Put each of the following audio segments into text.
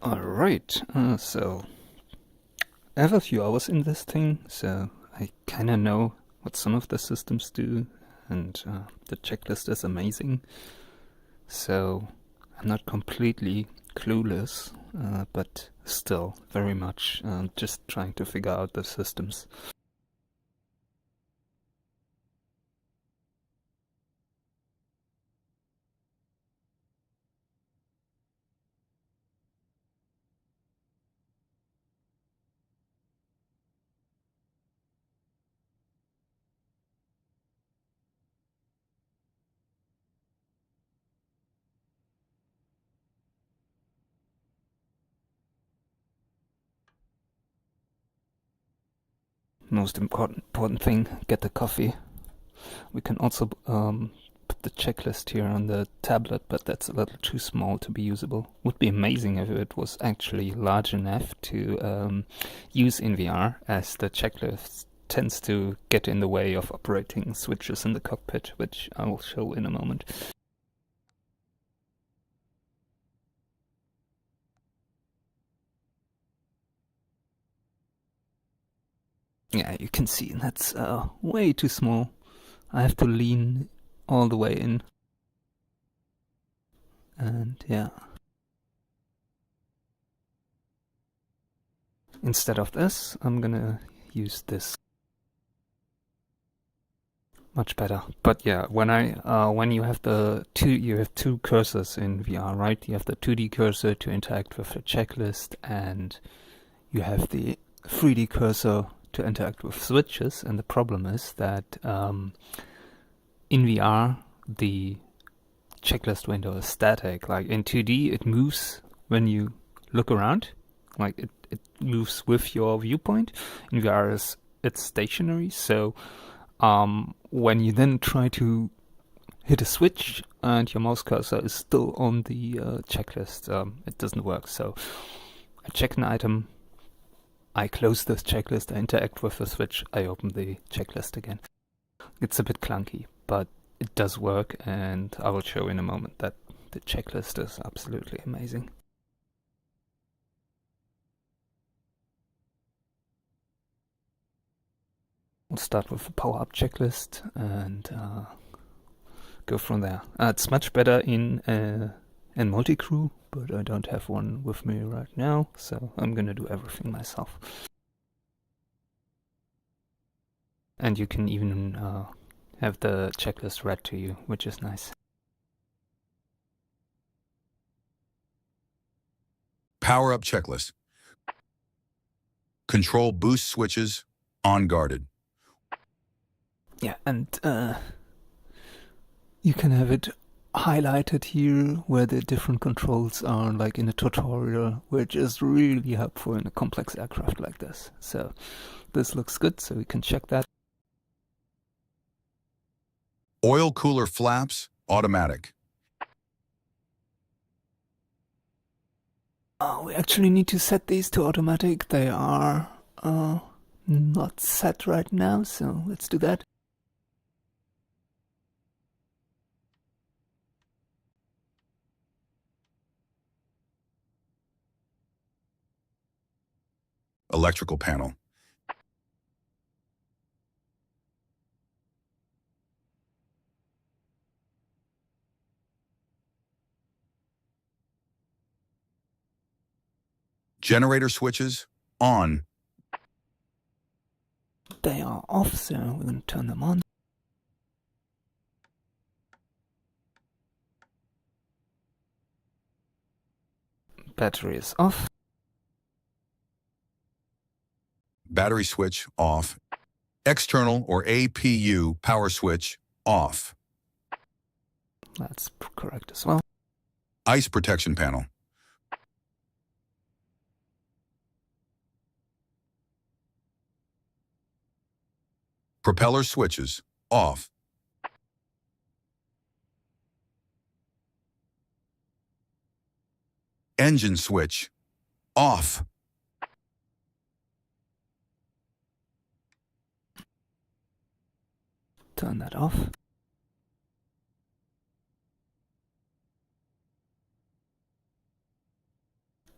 Alright, so I have a few hours in this thing, so I kinda know what some of the systems do, and the checklist is amazing. So I'm not completely clueless, but still very much just trying to figure out the systems. Most important thing, get the coffee. We can also put the checklist here on the tablet, but that's a little too small to be usable. Would be amazing if it was actually large enough to use in VR, as the checklist tends to get in the way of operating switches in the cockpit, which I will show in a moment. Yeah, you can see that's way too small. I have to lean all the way in. And yeah. Instead of this, I'm gonna use this. Much better. But yeah, when you have you have two cursors in VR, right? You have the 2D cursor to interact with the checklist, and you have the 3D cursor to interact with switches. And the problem is that in VR, the checklist window is static. Like in 2D, it moves when you look around. Like it moves with your viewpoint. In VR, it's stationary. So when you then try to hit a switch and your mouse cursor is still on the checklist, it doesn't work. So I check an item, I close this checklist, I interact with the switch, I open the checklist again. It's a bit clunky, but it does work, and I will show in a moment that the checklist is absolutely amazing. We'll start with the power-up checklist and go from there. It's much better in multi-crew, but I don't have one with me right now, so I'm gonna do everything myself. And you can even have the checklist read to you, which is nice. Power-up checklist. Control boost switches on guarded. Yeah, and you can have it highlighted here where the different controls are, like in a tutorial, which is really helpful in a complex aircraft like this. So this looks good, so we can check that. Oil cooler flaps, automatic. We actually need to set these to automatic. They are not set right now, so let's do that. Electrical panel. Generator switches on. They are off, so we're going to turn them on. Battery is off. Battery switch off. External or APU power switch off. That's correct as well. Ice protection panel. Propeller switches off. Engine switch off. Turn that off.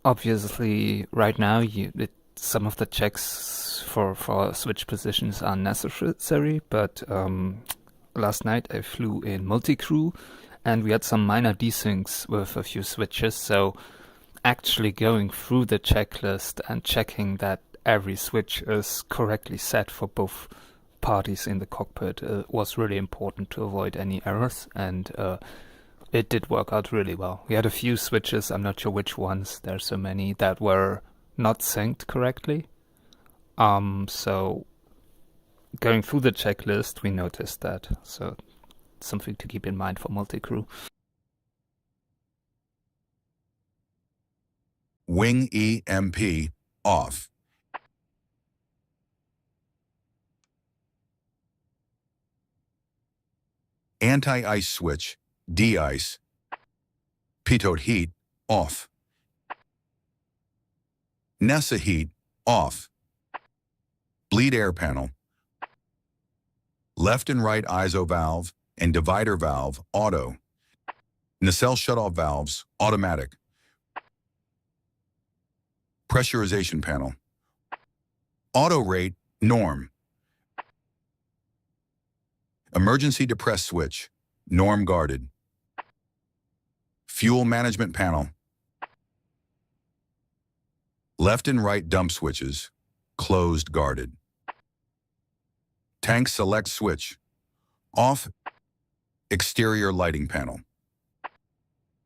obviously right now some of the checks for switch positions are necessary, but last night I flew in multi-crew and we had some minor desyncs with a few switches, so actually going through the checklist and checking that every switch is correctly set for both parties in the cockpit was really important to avoid any errors, and it did work out really well. We had a few switches, I'm not sure which ones, there's so many, that were not synced correctly. So going through the checklist, we noticed that. So something to keep in mind for multi-crew. Wing EMP off. Anti-ice switch, de-ice. Pitot heat, off. Nessa heat, off. Bleed air panel. Left and right ISO valve and divider valve, auto. Nacelle shutoff valves, automatic. Pressurization panel. Auto rate, norm. Emergency depress switch, norm guarded. Fuel management panel. Left and right dump switches, closed guarded. Tank select switch, off. Exterior lighting panel.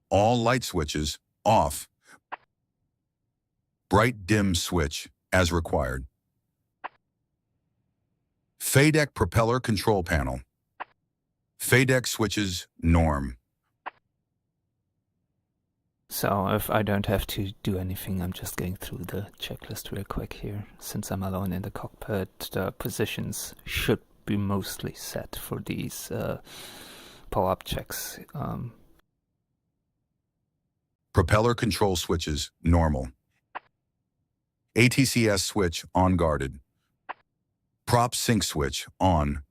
All light switches, off. Bright dim switch, as required. FADEC propeller control panel. FADEC switches, norm. So if I don't have to do anything, I'm just going through the checklist real quick here. Since I'm alone in the cockpit, the positions should be mostly set for these pull-up checks. Propeller control switches, normal. ATCS switch, on guarded. Prop sync switch, on.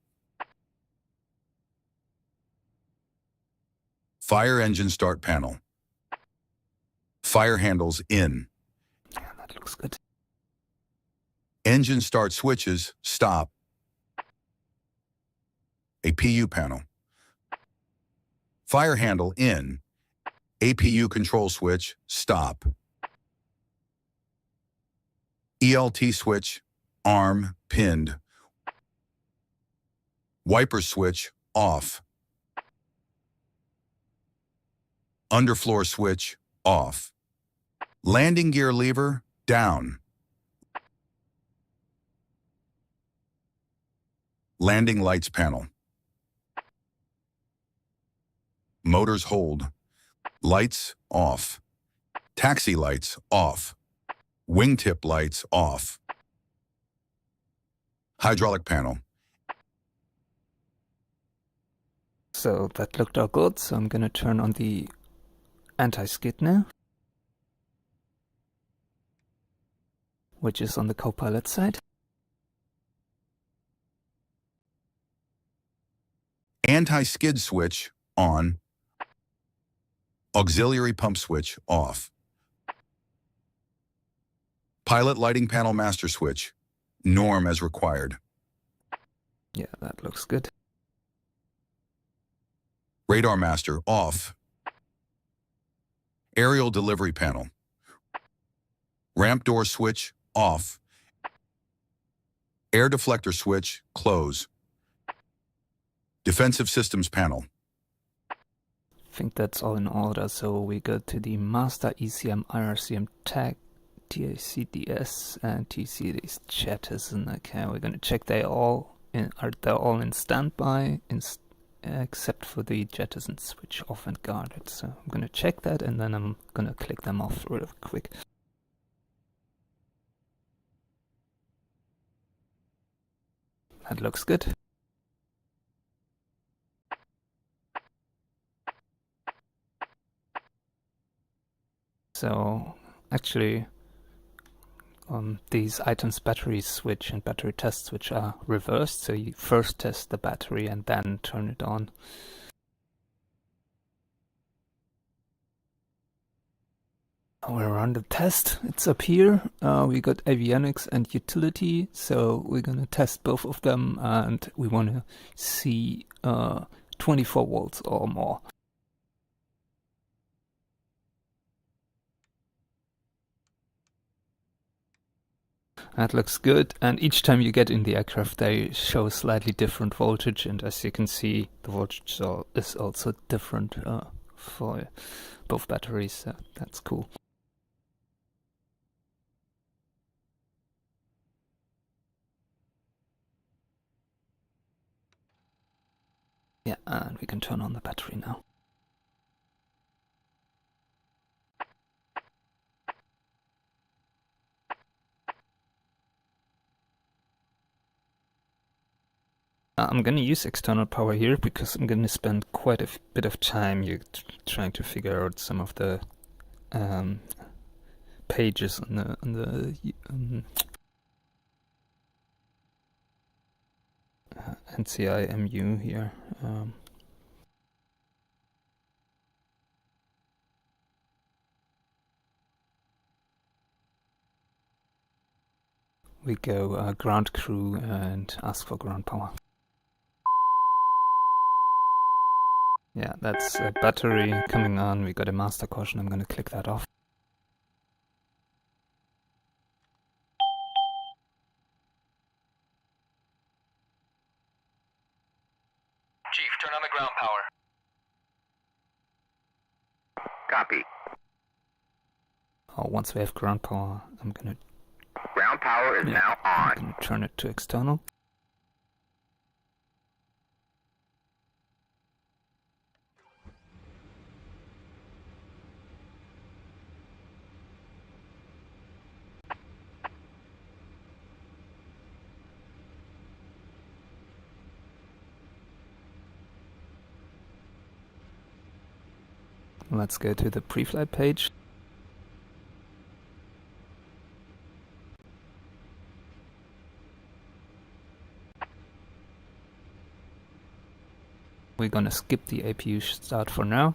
Fire engine start panel. Fire handles in. Yeah, that looks good. Engine start switches, stop. APU panel. Fire handle in. APU control switch, stop. ELT switch, arm, pinned. Wiper switch, off. Underfloor switch, off. Landing gear lever, down. Landing lights panel. Motors hold. Lights, off. Taxi lights, off. Wingtip lights, off. Hydraulic panel. So that looked all good, so I'm gonna turn on the anti-skid now, which is on the co-pilot side. Anti-skid switch, on. Auxiliary pump switch, off. Pilot lighting panel master switch, norm as required. Yeah, that looks good. Radar master, off. Aerial delivery panel. Ramp door switch, off. Air deflector switch, close. Defensive systems panel. I think that's all in order, so we go to the master ECM, IRCM tag, DCS, and TC jettison. Okay, we're gonna check they're all in standby, except for the jettison switch off and guarded. So I'm gonna check that and then I'm gonna click them off real quick. That looks good. So actually these items battery switch and battery test switch are reversed, so you first test the battery and then turn it on. We're on the test. It's up here. We got avionics and utility, so we're gonna test both of them, and we want to see 24 volts or more. That looks good, and each time you get in the aircraft they show slightly different voltage, and as you can see the voltage is also different for both batteries, so that's cool. Yeah, and we can turn on the battery now. I'm gonna use external power here because I'm gonna spend quite a bit of time trying to figure out some of the pages on the NCI-MU here. We go ground crew and ask for ground power. Yeah, that's a battery coming on. We got a master caution. I'm gonna click that off. Chief, turn on the ground power. Copy. Once we have ground power, I'm gonna... Ground power is now on. I'm gonna turn it to external. Let's go to the pre-flight page. We're gonna skip the APU start for now.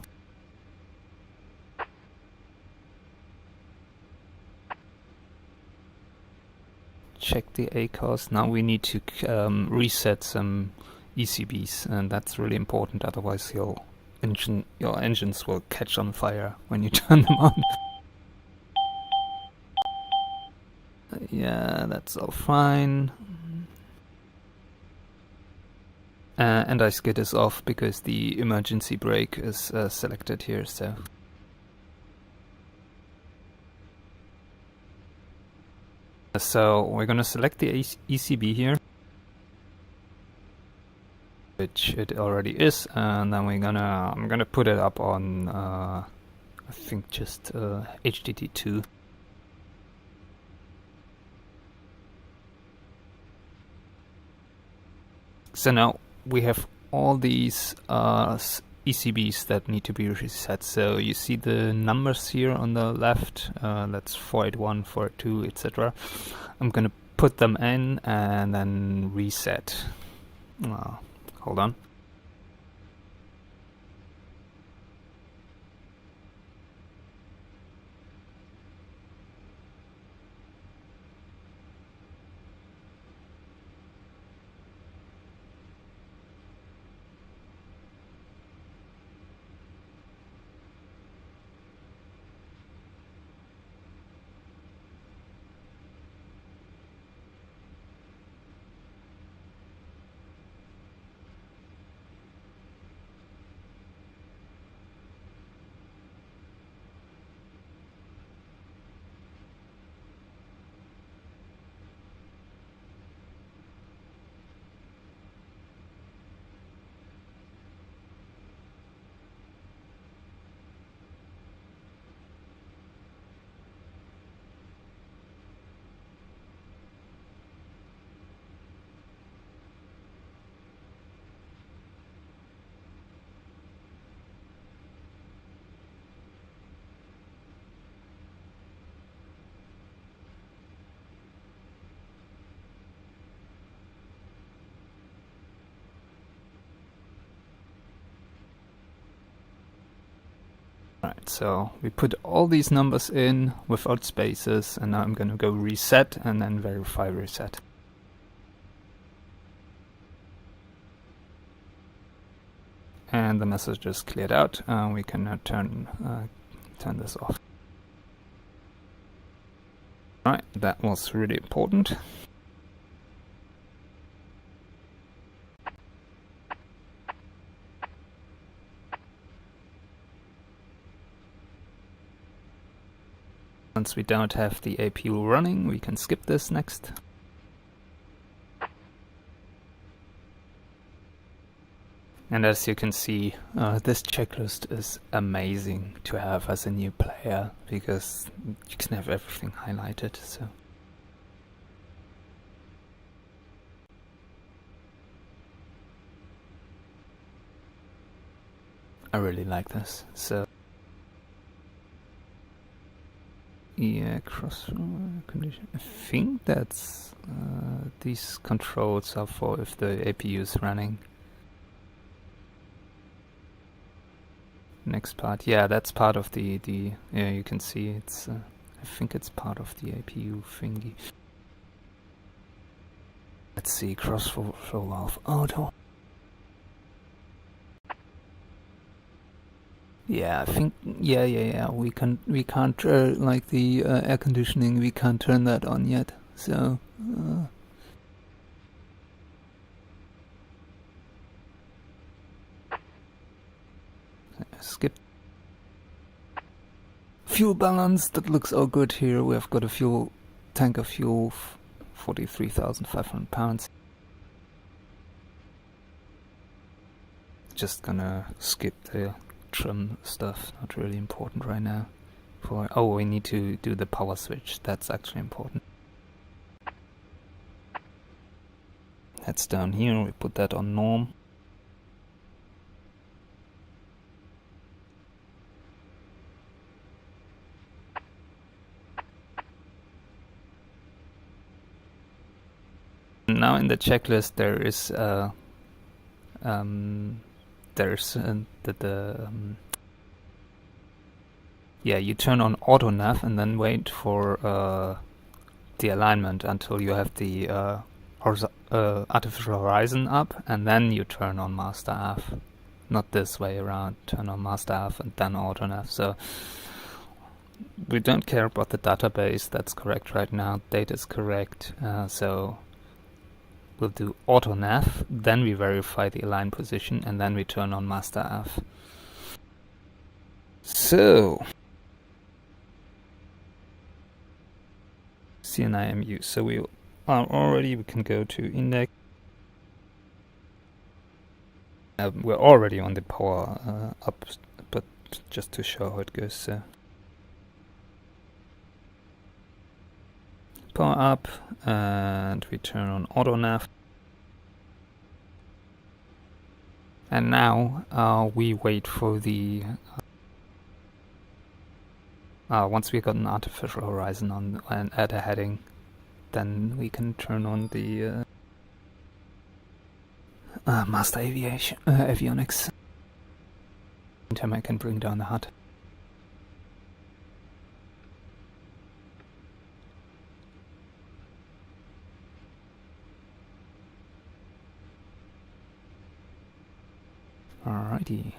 Check the ACOS. Now we need to reset some ECBs, and that's really important, otherwise your engines will catch on fire when you turn them on. Yeah, that's all fine. And I skid is off because the emergency brake is selected here, so... So we're gonna select the ECB here, which it already is, and then I'm gonna put it up on I think just HDD2. So now we have all these ECBs that need to be reset. So you see the numbers here on the left, that's 481, 482, etc. I'm gonna put them in and then reset. Hold on. Alright, so we put all these numbers in without spaces, and now I'm gonna go reset and then verify reset. And the message is cleared out. We can now turn this off. Alright, that was really important. Once we don't have the APU running, we can skip this next. And as you can see, this checklist is amazing to have as a new player, because you can have everything highlighted. So I really like this. So yeah, crossflow condition. I think that's these controls are for if the APU is running. Next part, yeah, that's part of the yeah, you can see it's I think it's part of the APU thingy. Let's see, crossflow valve auto. Yeah, I think yeah. We can't like the air conditioning. We can't turn that on yet. So skip. Fuel balance. That looks all good here. We have got a fuel tank of fuel, 43,500 pounds. Just gonna skip the trim stuff, not really important right now. Oh, we need to do the power switch, that's actually important. That's down here, we put that on norm. Now in the checklist there is yeah, you turn on auto nav and then wait for the alignment until you have the artificial horizon up, and then you turn on master av. Not this way around, turn on master av and then auto nav. So we don't care about the database, that's correct right now, data is correct, so we'll do auto nav, then we verify the align position, and then we turn on master av. So CNIMU, so we are already, we can go to index. We're already on the power up, but just to show how it goes. So power up, and we turn on auto nav. And now we wait for the once we got an artificial horizon on and add a heading, then we can turn on the master aviation avionics. Meantime, I can bring down the HUD. Alrighty.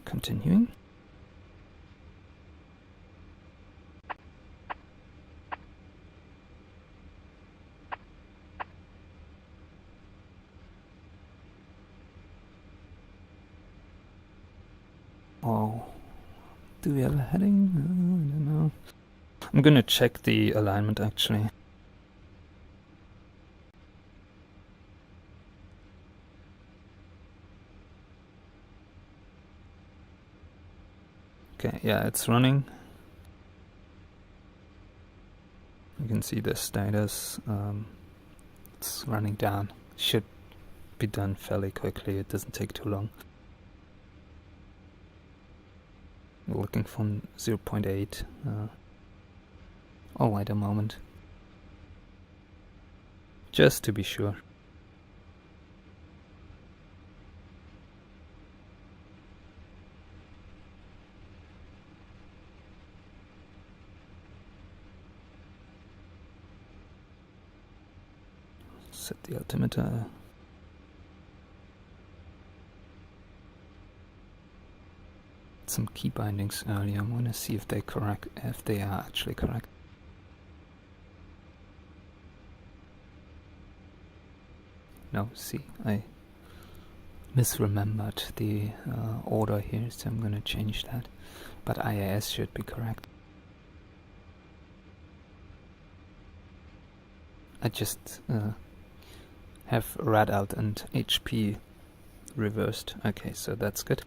Continuing. Oh, do we have a heading? I don't know. I'm gonna check the alignment actually. Okay, yeah, it's running. You can see the status. It's running down. Should be done fairly quickly. It doesn't take too long. We're looking for 0.8. I'll wait a moment. Just to be sure. Set the altimeter. Some key bindings earlier. I want to see if they are actually correct. No, see, I misremembered the order here, so I'm gonna change that. But IAS should be correct. I just have rad alt and HP reversed. Okay, so that's good.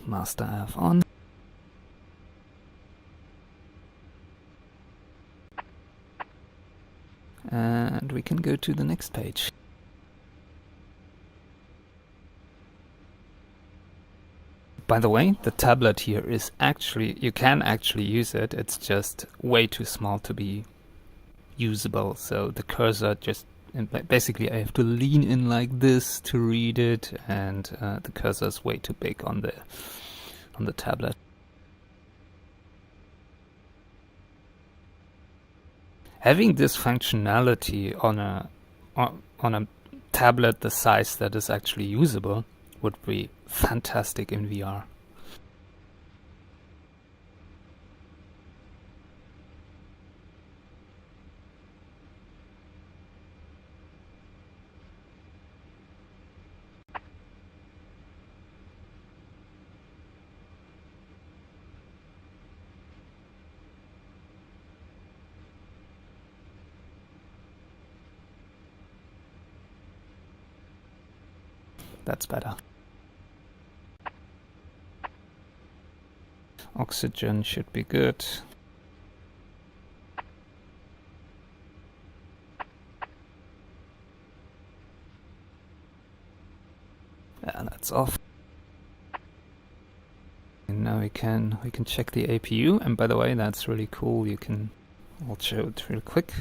Master AF on. And we can go to the next page. By the way, the tablet here is actually, you can actually use it, it's just way too small to be usable. So the cursor just, basically I have to lean in like this to read it, and the cursor is way too big on the tablet. Having this functionality on a tablet the size that is actually usable would be fantastic in VR. That's better. Oxygen should be good. Yeah, that's off. And now we can check the APU, and by the way, that's really cool. I'll show it real quick.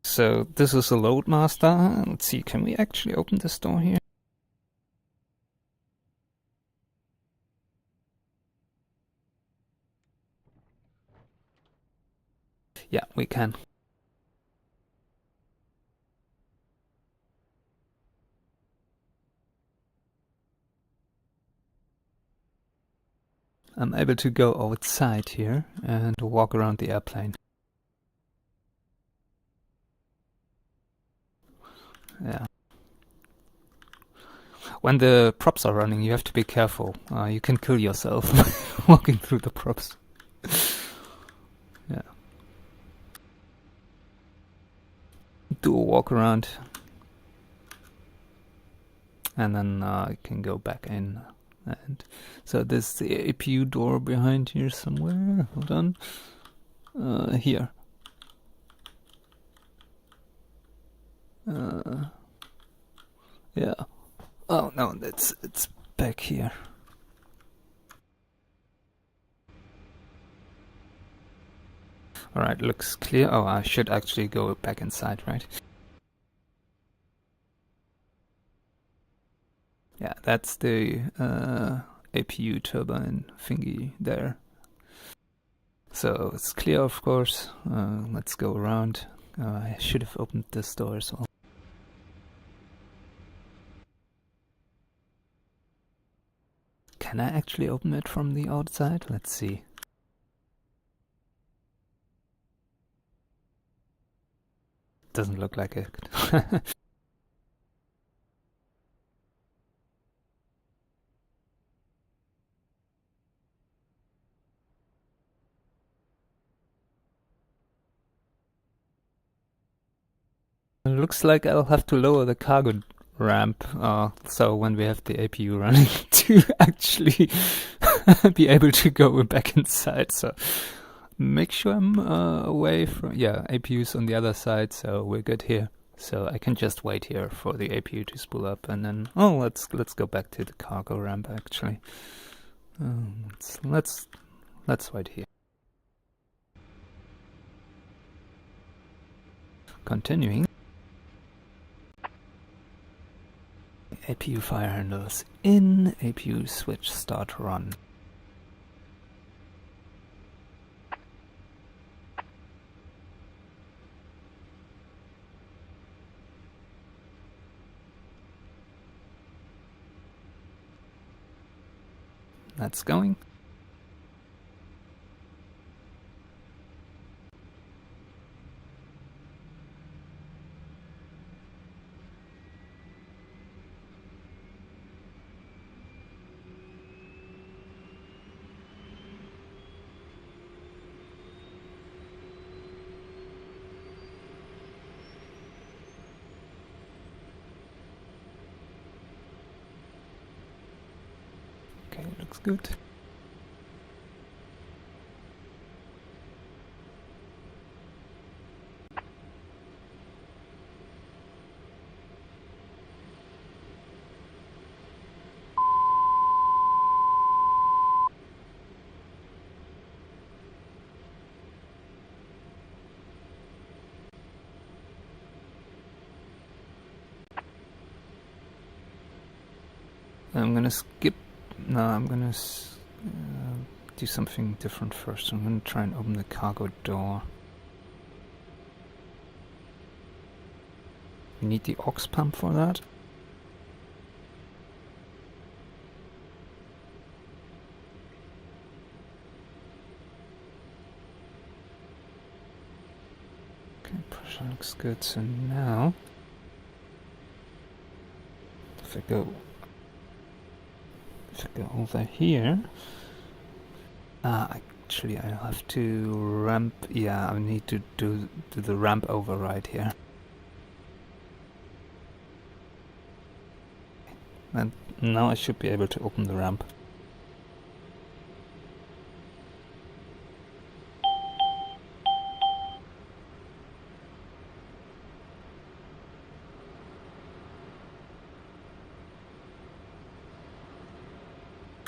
So this is a load master. Let's see, can we actually open this door here? Yeah, we can. I'm able to go outside here and walk around the airplane. Yeah. When the props are running, you have to be careful. You can kill yourself walking through the props. Yeah. Do a walk around. And then you can go back in. And so there's the APU door behind here somewhere. Hold on. Here. Yeah. Oh no, it's back here. Alright, looks clear. Oh, I should actually go back inside, right? Yeah, that's the APU turbine thingy there. So it's clear, of course. Let's go around. I should have opened this door as well. Can I actually open it from the outside? Let's see. Doesn't look like it. It looks like I'll have to lower the cargo ramp, so when we have the APU running, to actually be able to go back inside. So make sure I'm away from... Yeah, APU's on the other side, so we're good here. So I can just wait here for the APU to spool up, and then... Oh, let's go back to the cargo ramp, actually. Let's wait here. Continuing. APU fire handles in, APU switch start run. That's going. Okay, looks good. I'm gonna skip... No, I'm gonna do something different first. I'm gonna try and open the cargo door. We need the aux pump for that. Okay, pressure looks good. So now, if I go over here, actually I have to ramp. Yeah, I need to do the ramp override here. And now I should be able to open the ramp.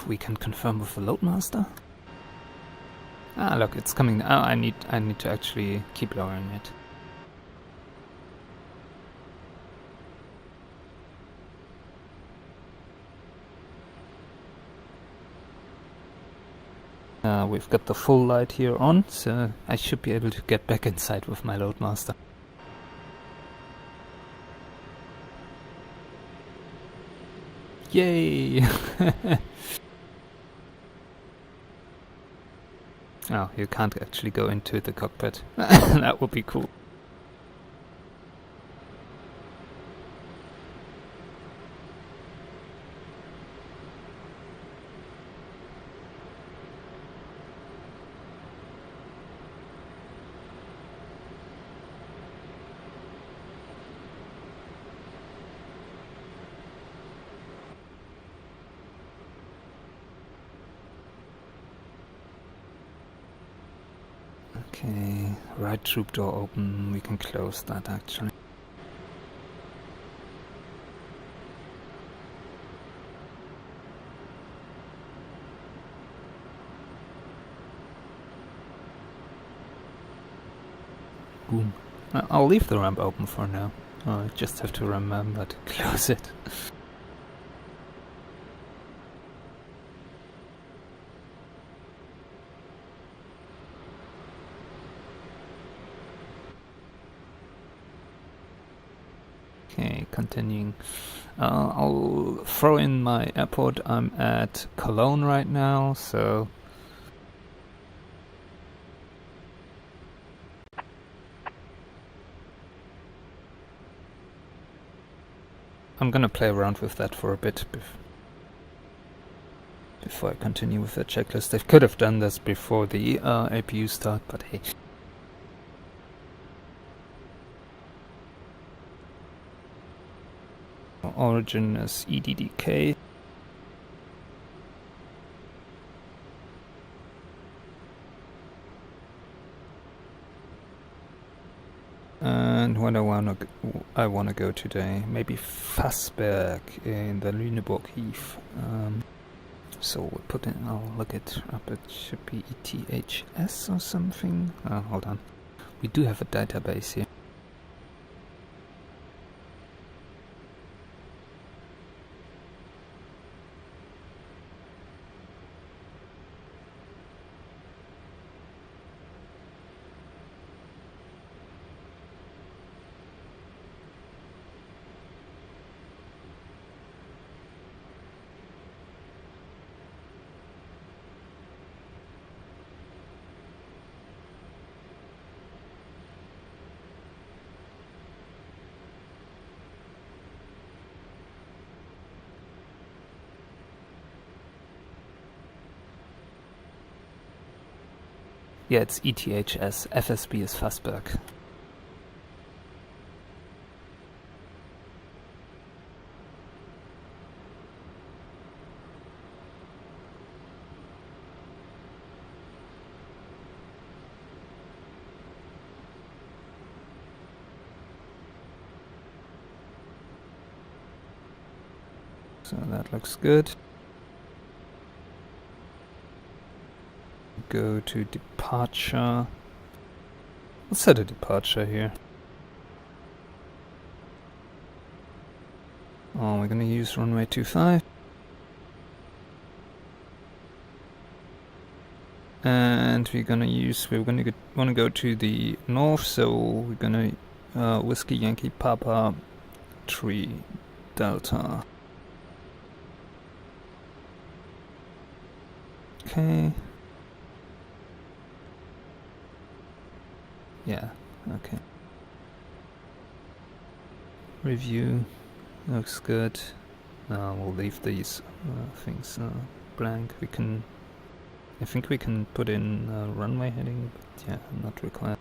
We can confirm with the loadmaster. Ah, look, it's coming. Oh, I need to actually keep lowering it. We've got the full light here on, so I should be able to get back inside with my loadmaster. Yay! Oh, you can't actually go into the cockpit. That would be cool. Okay, right troop door open. We can close that actually. Boom. I'll leave the ramp open for now. I just have to remember to close it. Okay, continuing. I'll throw in my airport. I'm at Cologne right now, so... I'm gonna play around with that for a bit before I continue with the checklist. I could have done this before the APU start, but hey. Origin is EDDK. And what I wanna go today? Maybe Fassberg in the Lüneburg Heath. So we'll put in. I'll look it up. It should be ETHS or something. Hold on. We do have a database here. Yeah, it's ETHS. FSB is Fassberg. So that looks good. Go to departure. Let's set a departure here. Oh, we're gonna use runway 25. And we're gonna wanna go to the north, so we're gonna Whiskey Yankee Papa 3 Delta. Okay. Yeah, okay. Review looks good. We'll leave these things blank. I think we can put in runway heading, but yeah, not required.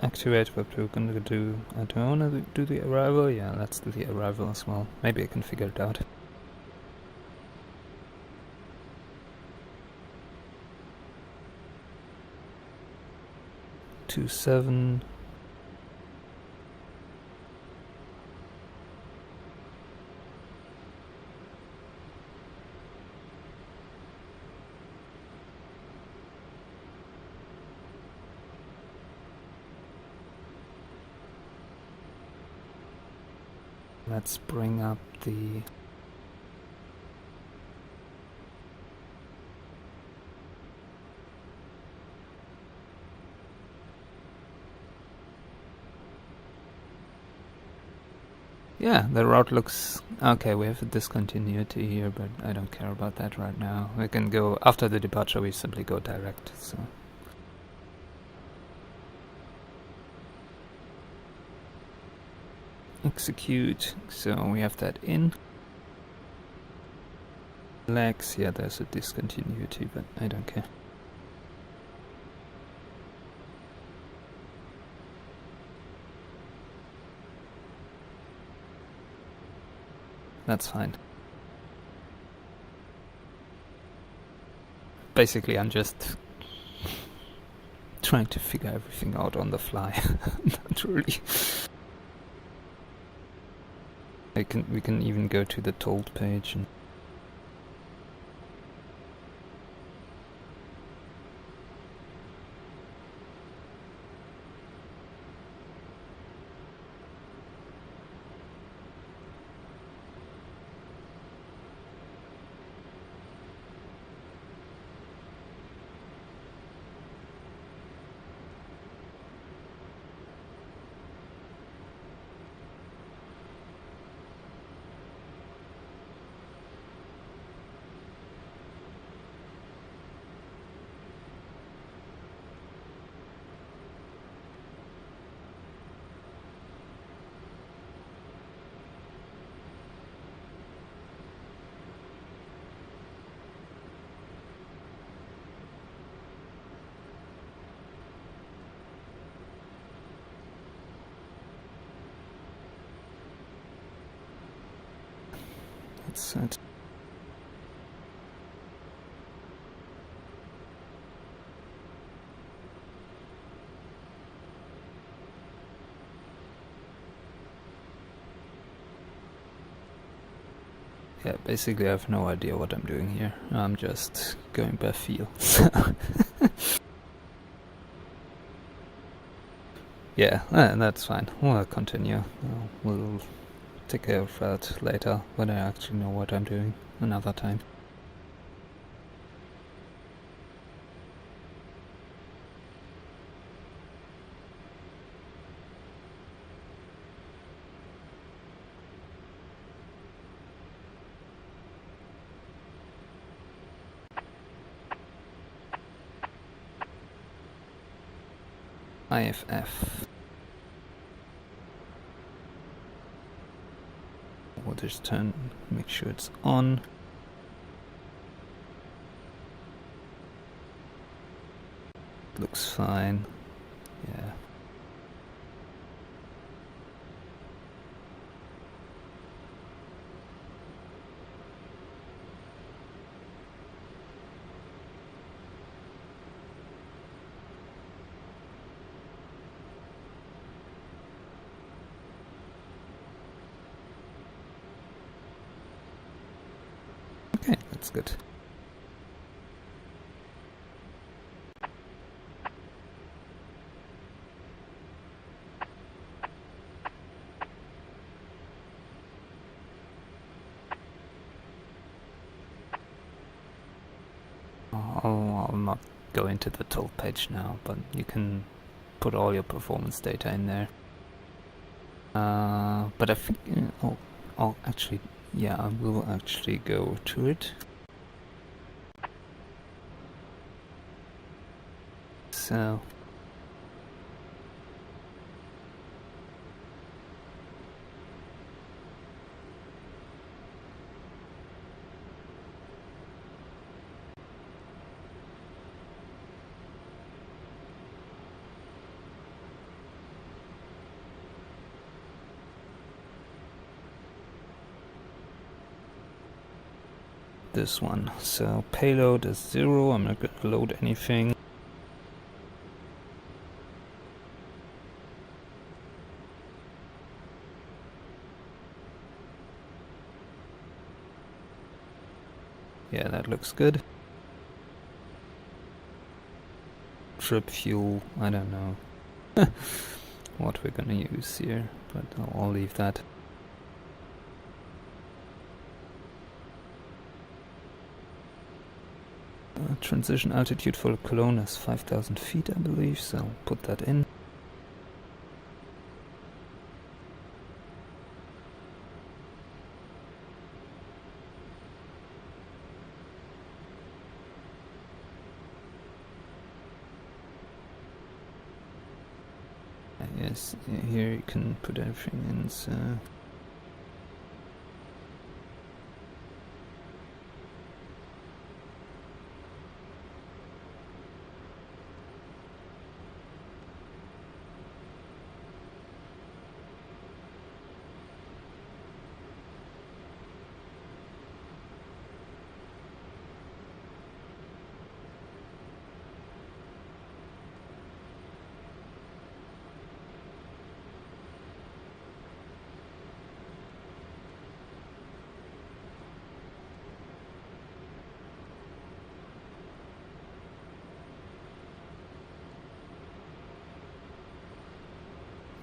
Activate what we're gonna do. Do I wanna do the arrival? Yeah, let's do the arrival as well. Maybe I can figure it out. Two 7. Let's bring up the yeah, the route looks okay. We have a discontinuity here, but I don't care about that right now. We can go after the departure. We simply go direct. So execute. So we have that in. Legs. Yeah, there's a discontinuity, but I don't care. That's fine. Basically, I'm just trying to figure everything out on the fly. Not really. We can even go to the told page and that's it. Yeah, basically I have no idea what I'm doing here. I'm just going by feel. Yeah, that's fine. We'll continue. We'll take care of that later when I actually know what I'm doing another time. IFF. We'll just make sure it's on. Looks fine. Yeah. Okay, that's good. I'll not go into the tool page now, but you can put all your performance data in there. But I think I'll actually, yeah, I will actually go to it. So this one. So payload is 0. I'm not going to load anything. Yeah, that looks good. Trip fuel, I don't know what we're gonna use here, but I'll leave that. Transition altitude for Cologne is 5,000 feet, I believe, so I'll put that in. Yes, here you can put everything in, so...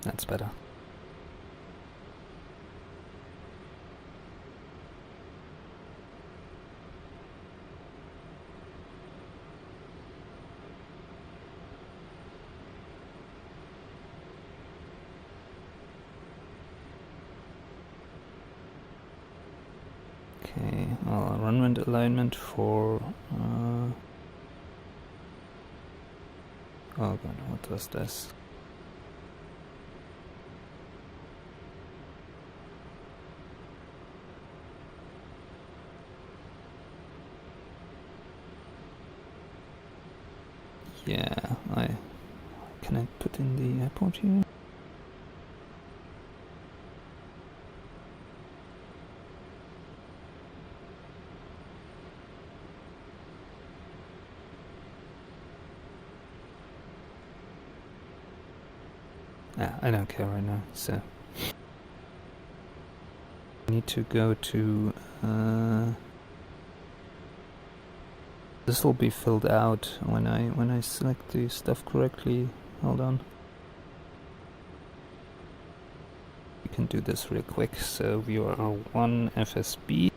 That's better. Okay, run alignment for... oh god, what was this? Yeah, can I put in the airport here? Yeah, I don't care right now, so... need to go to... this will be filled out when I select the stuff correctly. Hold on. We can do this real quick. So we are 1 FSB.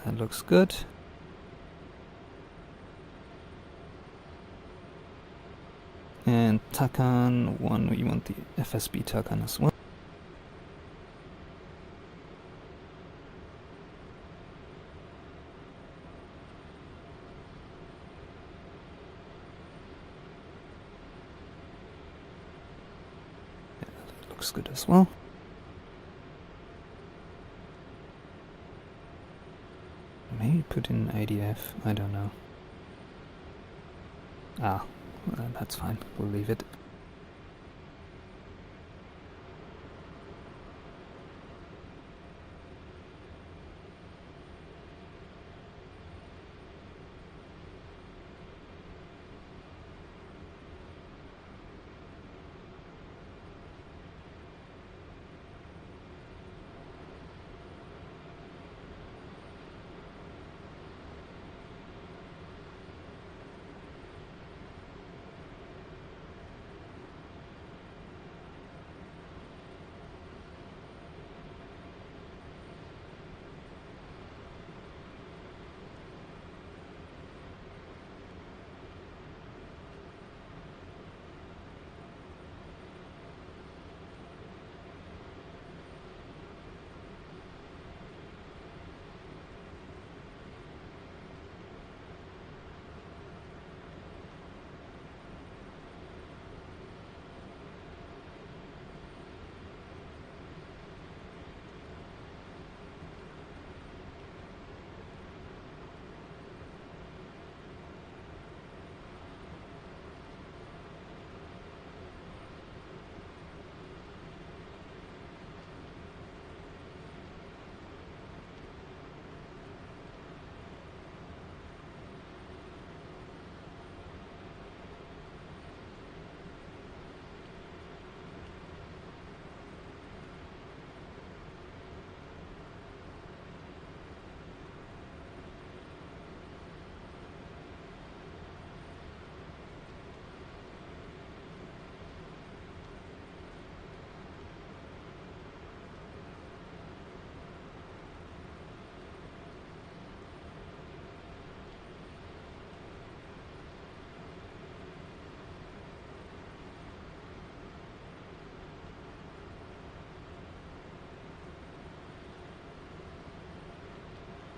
That looks good. And Takan 1, we want the FSB Takan as well. Yeah, that looks good as well. Maybe put in ADF, I don't know. Ah, well, that's fine, we'll leave it.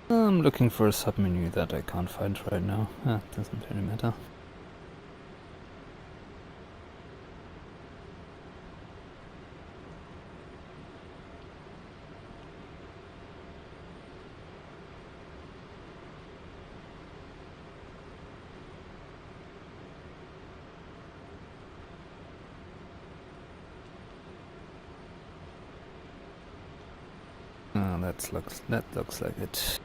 I'm looking for a submenu that I can't find right now. Doesn't really matter. Oh, that looks like it.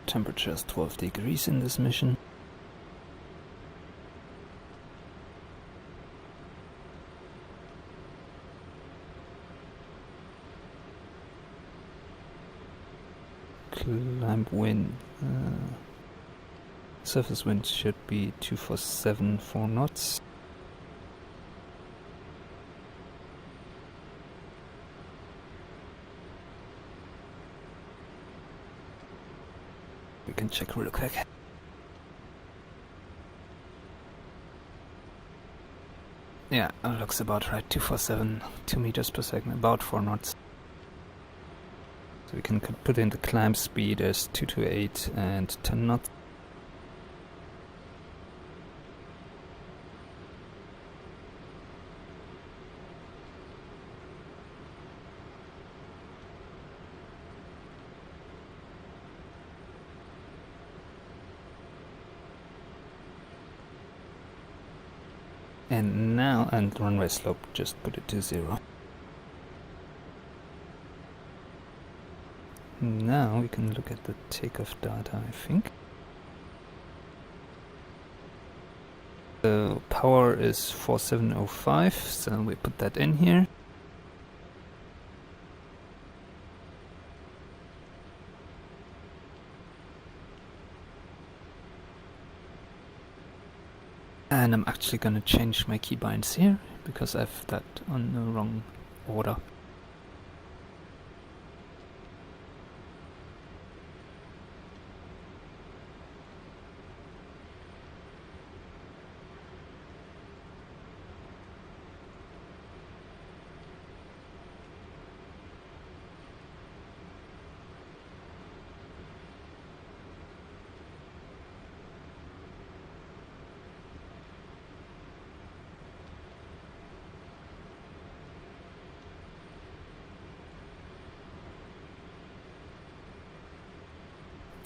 Temperature is 12 degrees in this mission. Climb wind. Surface wind should be 247 4 knots. We can check real quick. Yeah, it looks about right. 247, 2 meters per second, about 4 knots. So we can put in the climb speed as 228 and 10 knots. And now, and runway slope, just put it to 0. Now we can look at the takeoff data, I think. The power is 4705, so we put that in here. And I'm actually gonna change my keybinds here, because I have that on the wrong order.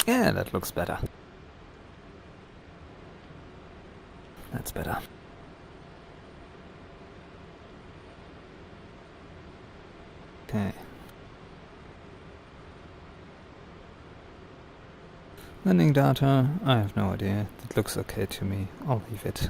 Yeah, that looks better. That's better. Okay. Landing data, I have no idea. It looks okay to me. I'll leave it.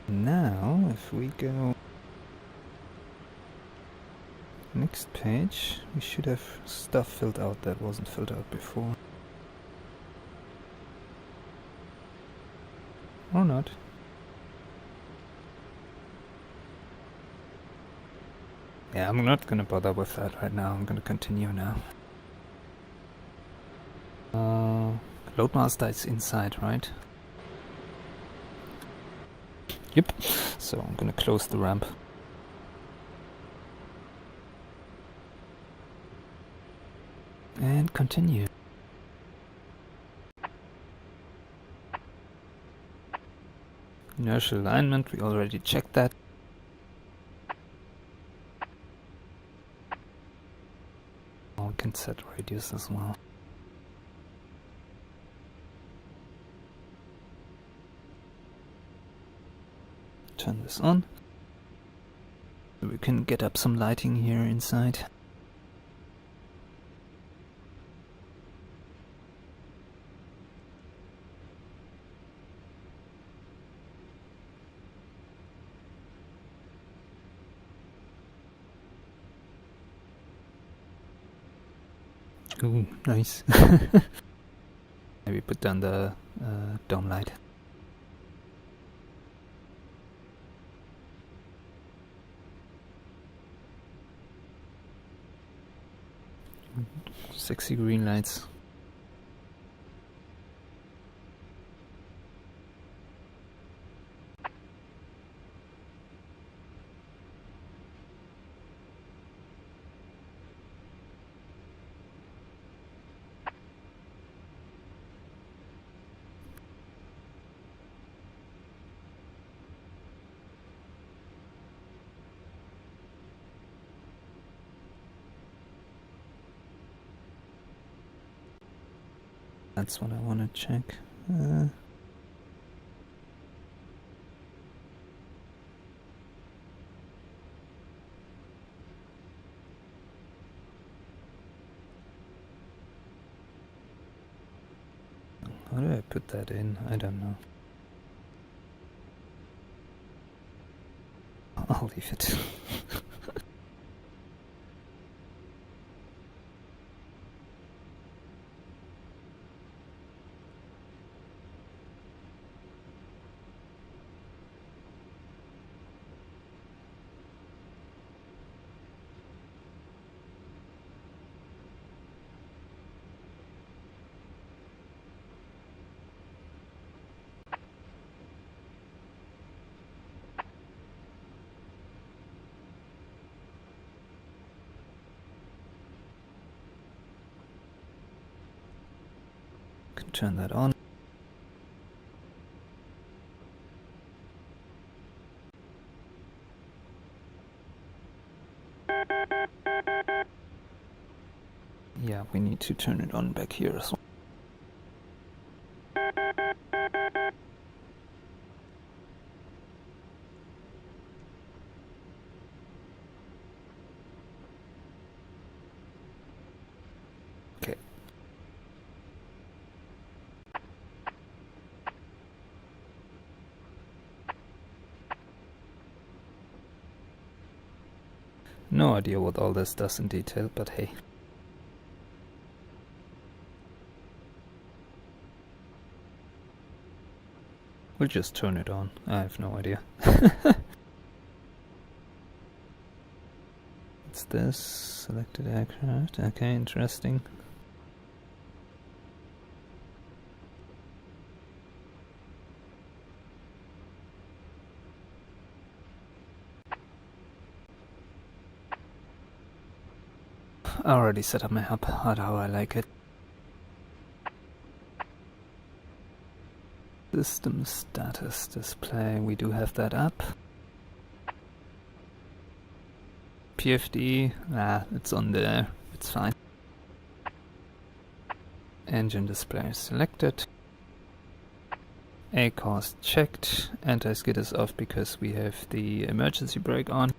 Now, if we go next page, we should have stuff filled out that wasn't filled out before. Or not. Yeah, I'm not gonna bother with that right now. I'm gonna continue now. Loadmaster is inside, right? Yep. So I'm gonna close the ramp. And continue. Inertial alignment, we already checked that. Oh, we can set radius as well. Turn this on. We can get up some lighting here inside. Ooh, nice. Maybe put down the dome light. Sexy green lights. That's what I want to check. How do I put that in? I don't know. I'll leave it. Can turn that on. Yeah, we need to turn it on back here as well. Okay. No idea what all this does in detail, but hey. We'll just turn it on. I have no idea. What's this? Selected aircraft. Okay, interesting. I already set up my hub, how I like it. System status display, we do have that up. PFD, it's on there, it's fine. Engine display selected. ACOS checked. Anti-skid is off because we have the emergency brake on.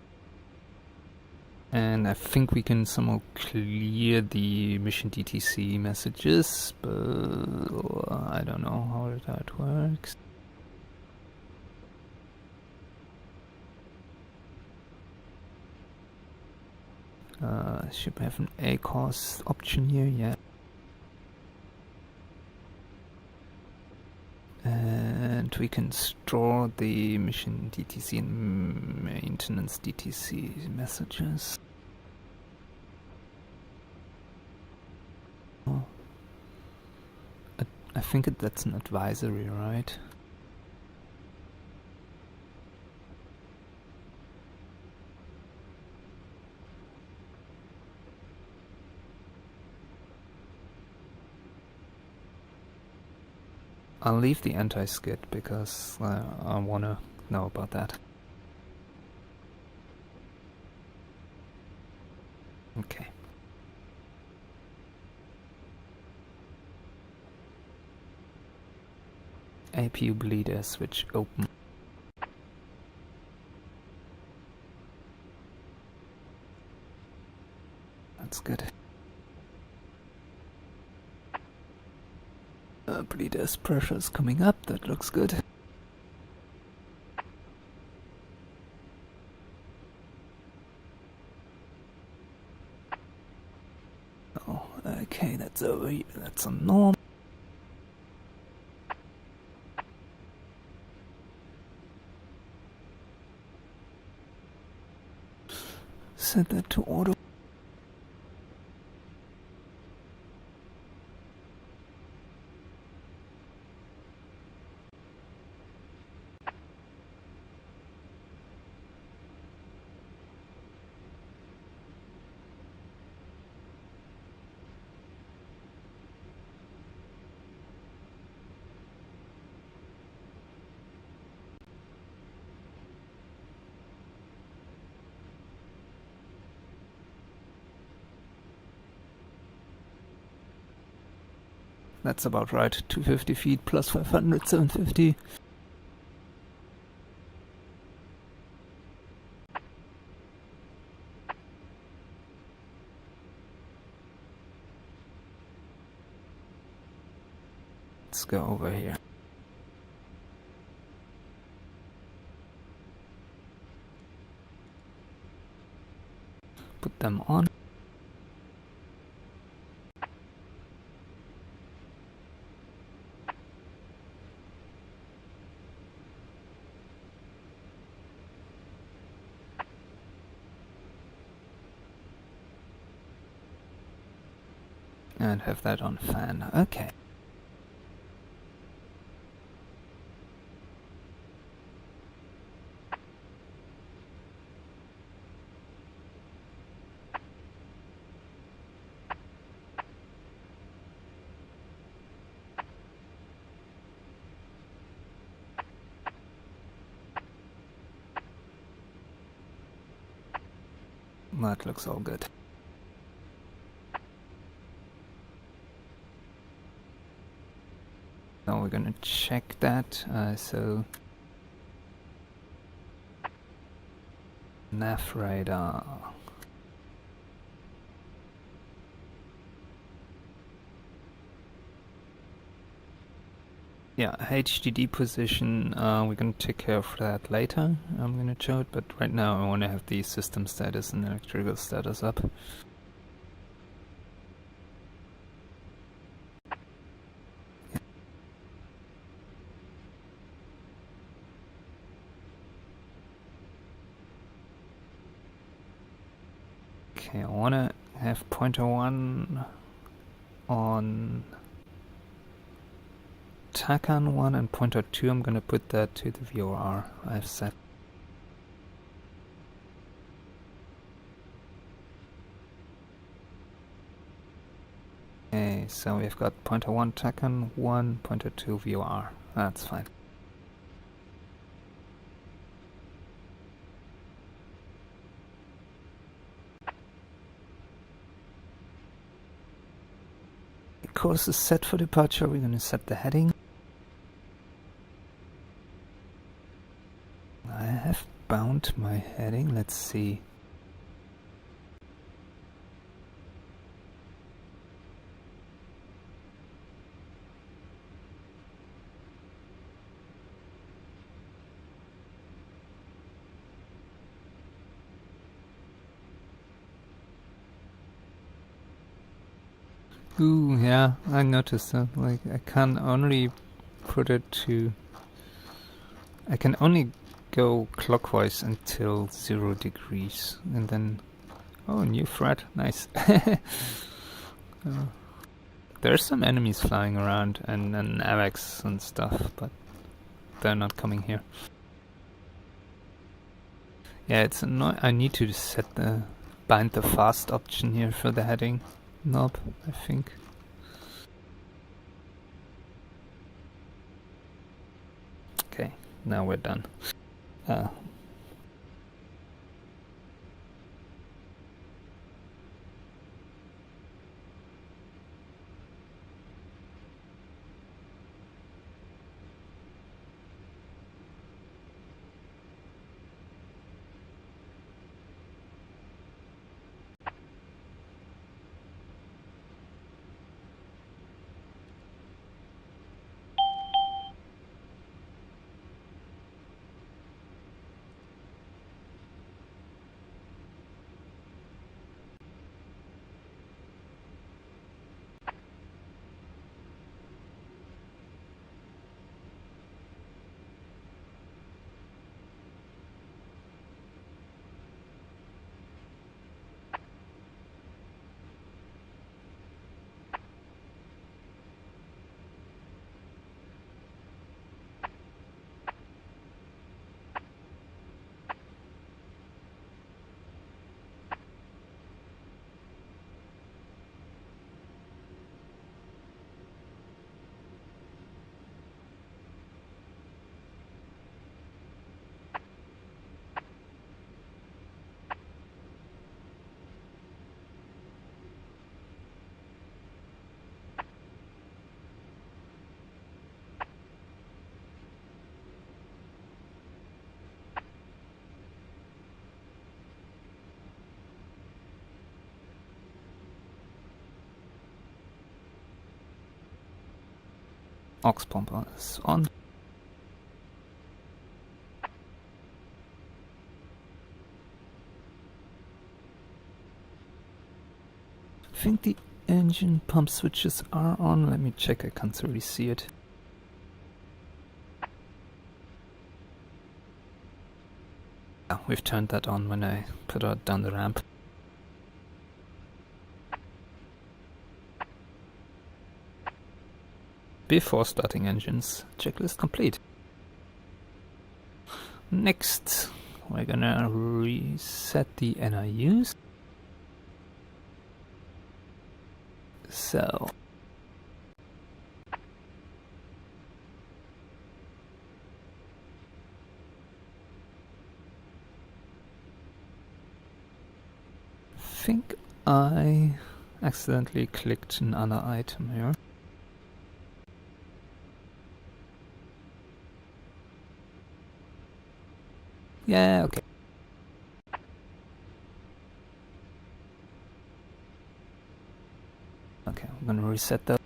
And I think we can somehow clear the mission DTC messages, but I don't know how that works. Should we have an ACOS option here? Yeah. And we can store the mission DTC and maintenance DTC messages. Oh. I think that's an advisory, right? I'll leave the anti-skid because I wanna know about that. Okay. APU bleeder switch open. That's good. Bleeder's pressure is coming up, that looks good. Oh, okay, that's over here, that's on norm. Set that to auto. That's about right, 250 feet plus 500, 750. Let's go over here. Put them on. And have that on fan. Okay. That looks all good. Now we're gonna check that. So nav radar. Yeah, HDD position, we're gonna take care of that later. I'm gonna show it, but right now I want to have the system status and electrical status up. Okay, I want to have pointer 1 on TACAN 1 and pointer 2, I'm gonna put that to the VOR I've set. Okay, so we've got pointer 1 TACAN 1, pointer 2 VOR. That's fine. The course is set for departure, we're gonna set the heading. I have bound my heading, let's see. Ooh, yeah, I noticed that. Like, I can only put it to... I can only go clockwise until 0 degrees, and then... Oh, new threat, nice. There's some enemies flying around, and AVAX and stuff, but they're not coming here. Yeah, it's annoying. I need to set the... bind the fast option here for the heading knob, I think. Okay, now we're done. Aux pumper is on. I think the engine pump switches are on. Let me check, I can't really see it. Yeah, we've turned that on when I put out down the ramp. Before starting engines, checklist complete. Next, we're gonna reset the NIUs. So think I accidentally clicked another item here. Yeah, okay. Okay, I'm gonna reset that.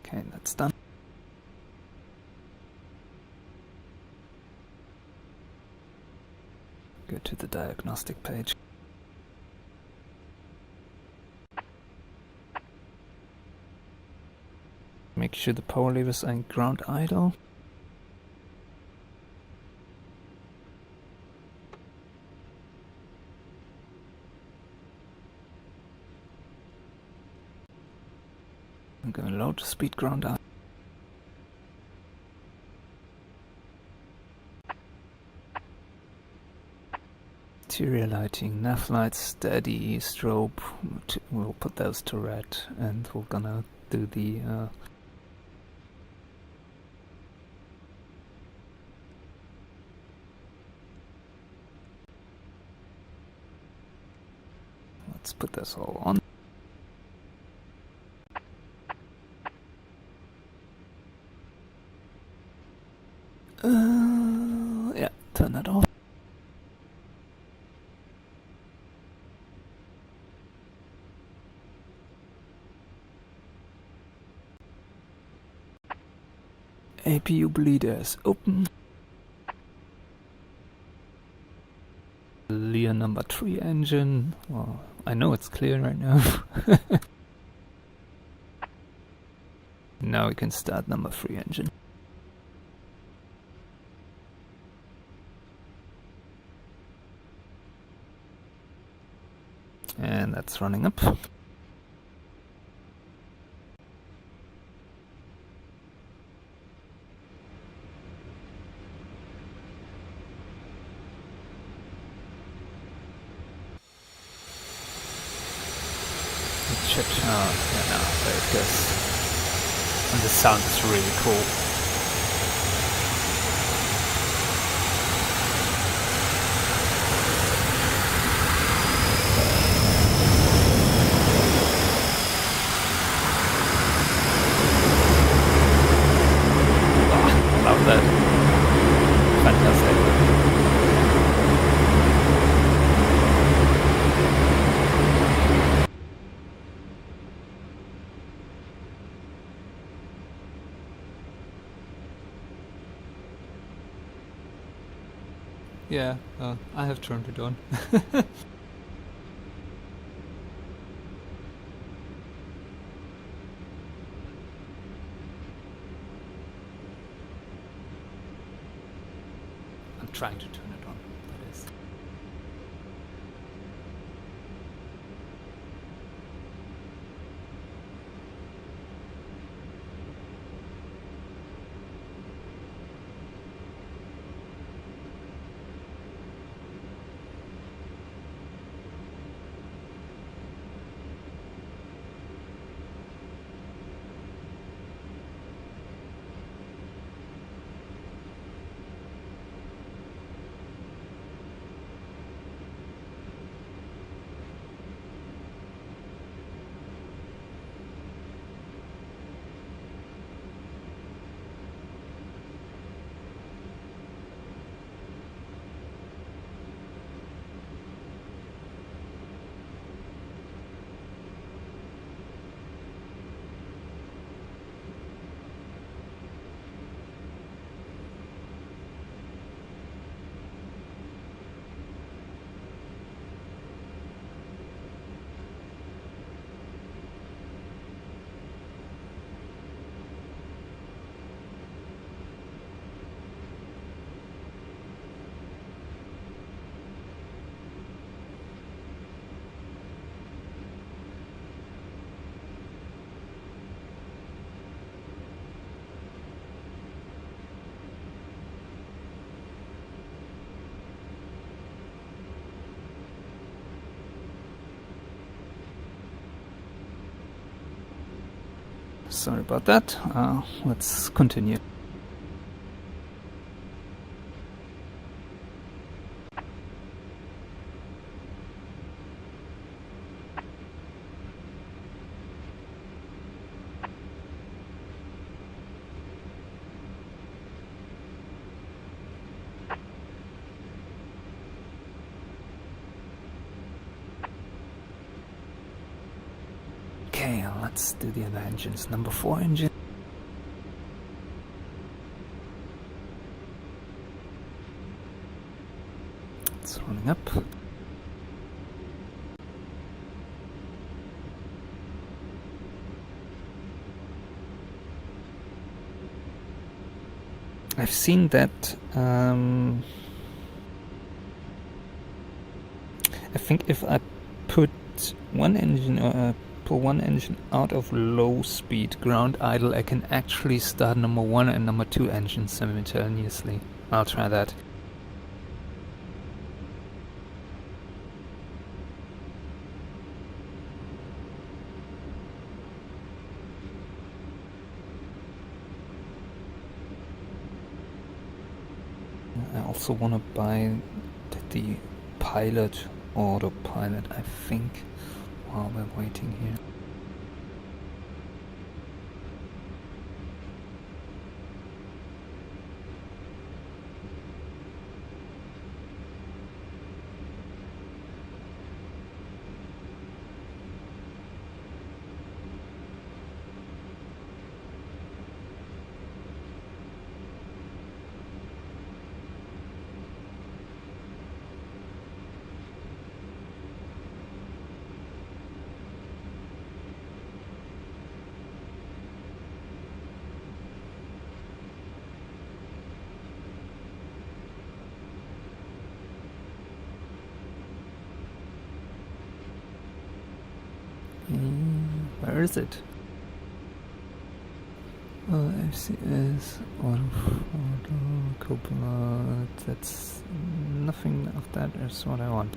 Okay, that's done. Go to the diagnostic page. Make sure the power levers are ground idle. I'm gonna load the speed ground idle. Interior lighting, nav lights, steady, strobe, we'll put those to red, and we're gonna do the let's put this all on. Yeah, turn that off. APU bleeder is open. Clear number 3 engine. Well, I know it's clear right now. Now we can start number 3 engine. And that's running up. Check. Oh, yeah, no, there it goes. And the sound is really cool. Oh, love that. Fantastic. Yeah, I have turned it on. I'm trying to turn it on, that is. sorry about that. Let's continue. Okay, let's do the other engines. Number 4 engine. It's running up. I've seen that. I think if I put one engine pull one engine out of low speed ground idle, I can actually start number 1 and number 2 engines simultaneously. I'll try that. I also want to buy the pilot autopilot, I think, while we're waiting here. Where is it? FCS, auto, copilot, that's nothing of that is what I want.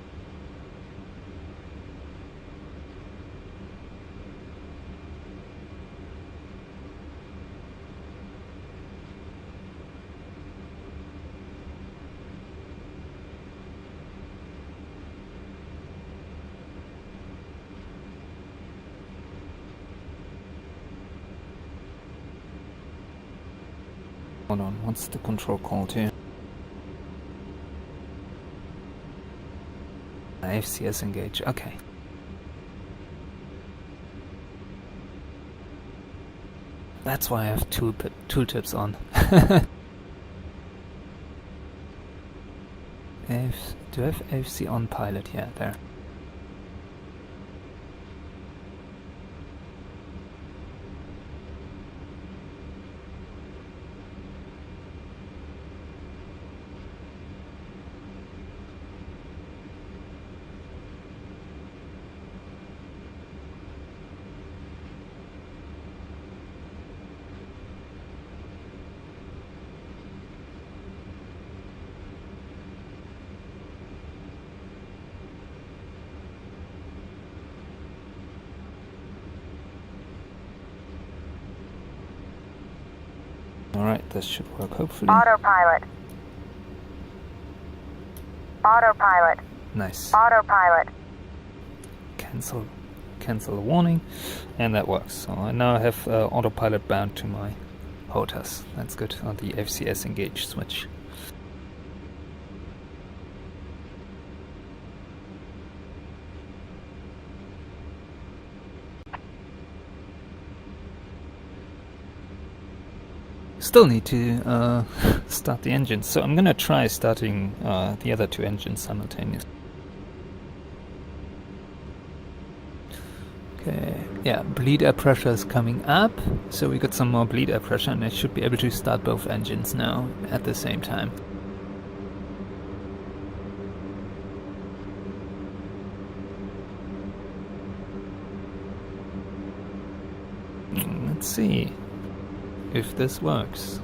Hold on, what's the control called here? FCS engage, okay. That's why I have tooltips on. Do I have FC on pilot? Yeah, there. Alright, this should work hopefully. Autopilot. Autopilot. Nice. Autopilot. Cancel the warning, and that works. So I now have autopilot bound to my HOTAS. That's good. On the FCS engage switch. Still need to start the engine, so I'm gonna try starting the other 2 engines simultaneously. Okay, yeah, bleed air pressure is coming up, so we got some more bleed air pressure, and I should be able to start both engines now at the same time. Let's see if this works.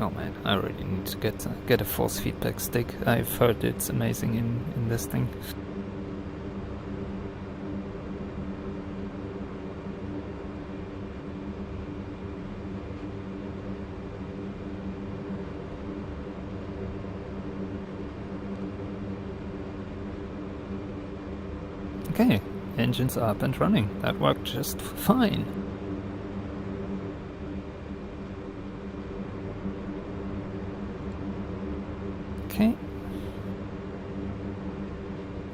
Oh man, I really need to get a force feedback stick. I've heard it's amazing in this thing. Okay, engines are up and running. That worked just fine. Okay.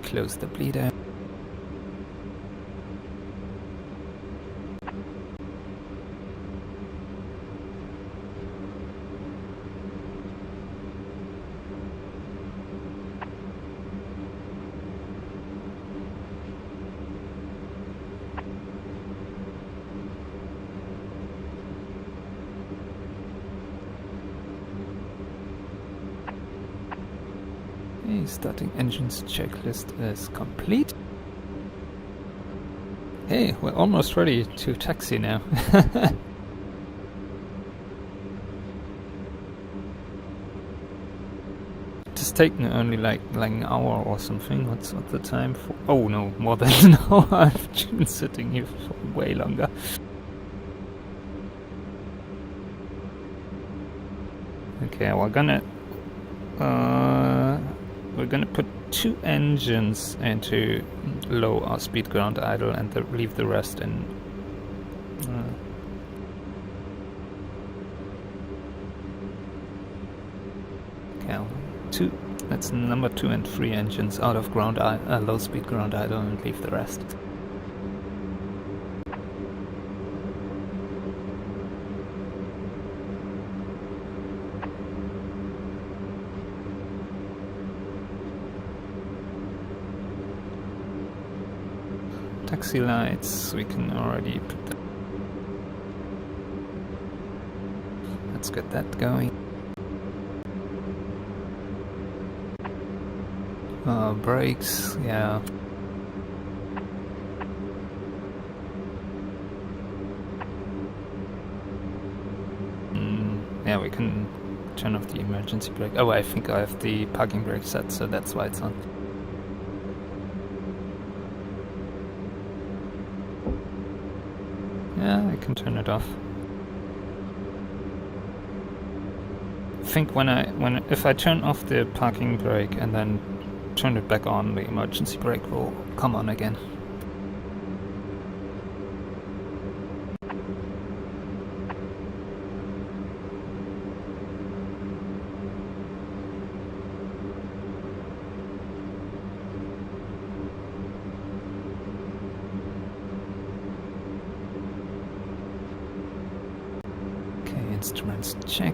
Close the bleeder. Starting engines checklist is complete. Hey, we're almost ready to taxi now. It's taken only like an hour or something. What's the time for? Oh no, more than an hour. I've been sitting here for way longer. Okay, we're gonna put 2 engines into low speed ground idle and leave the rest in. Okay, that's number 2 and 3 engines out of low speed ground idle and leave the rest. Taxi lights, we can already put that. Let's get that going. Brakes, yeah. Yeah, we can turn off the emergency brake. Oh, I think I have the parking brake set, so that's why it's on. Yeah, I can turn it off. I think if I turn off the parking brake and then turn it back on, the emergency brake will come on again. Okay, instruments check.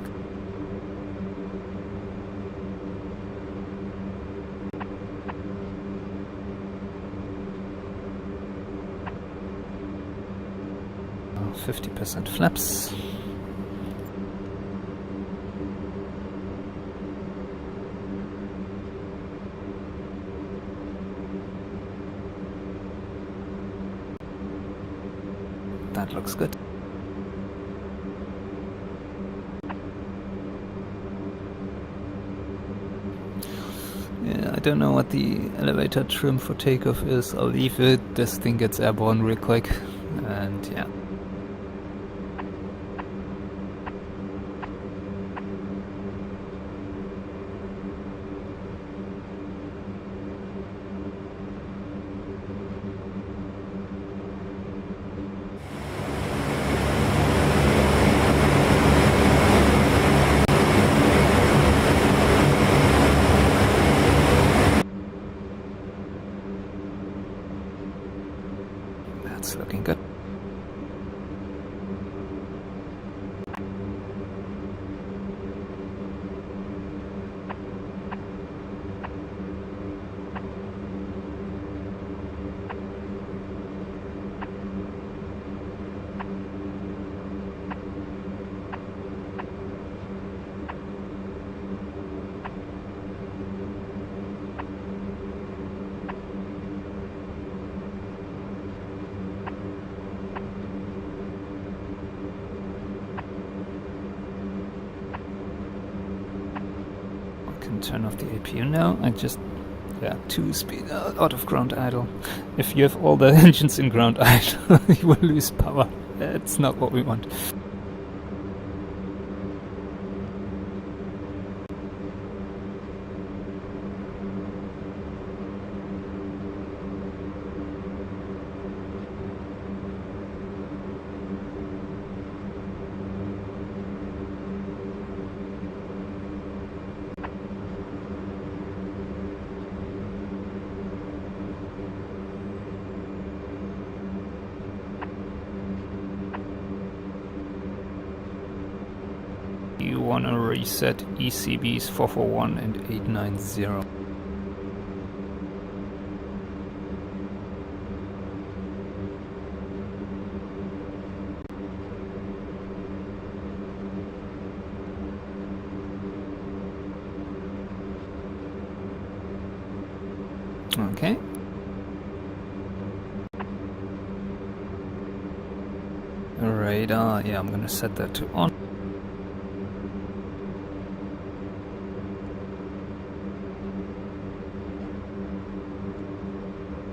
Oh, 50% flaps. That looks good. Yeah, I don't know what the elevator trim for takeoff is. I'll leave it. This thing gets airborne real quick. And yeah. That's looking good. and turn off the APU now. I just, yeah, 2-speed out of ground idle. If you have all the engines in ground idle, you will lose power. That's not what we want. You want to reset ECBs 441 and 890. Okay. Radar, yeah, I'm gonna set that to on.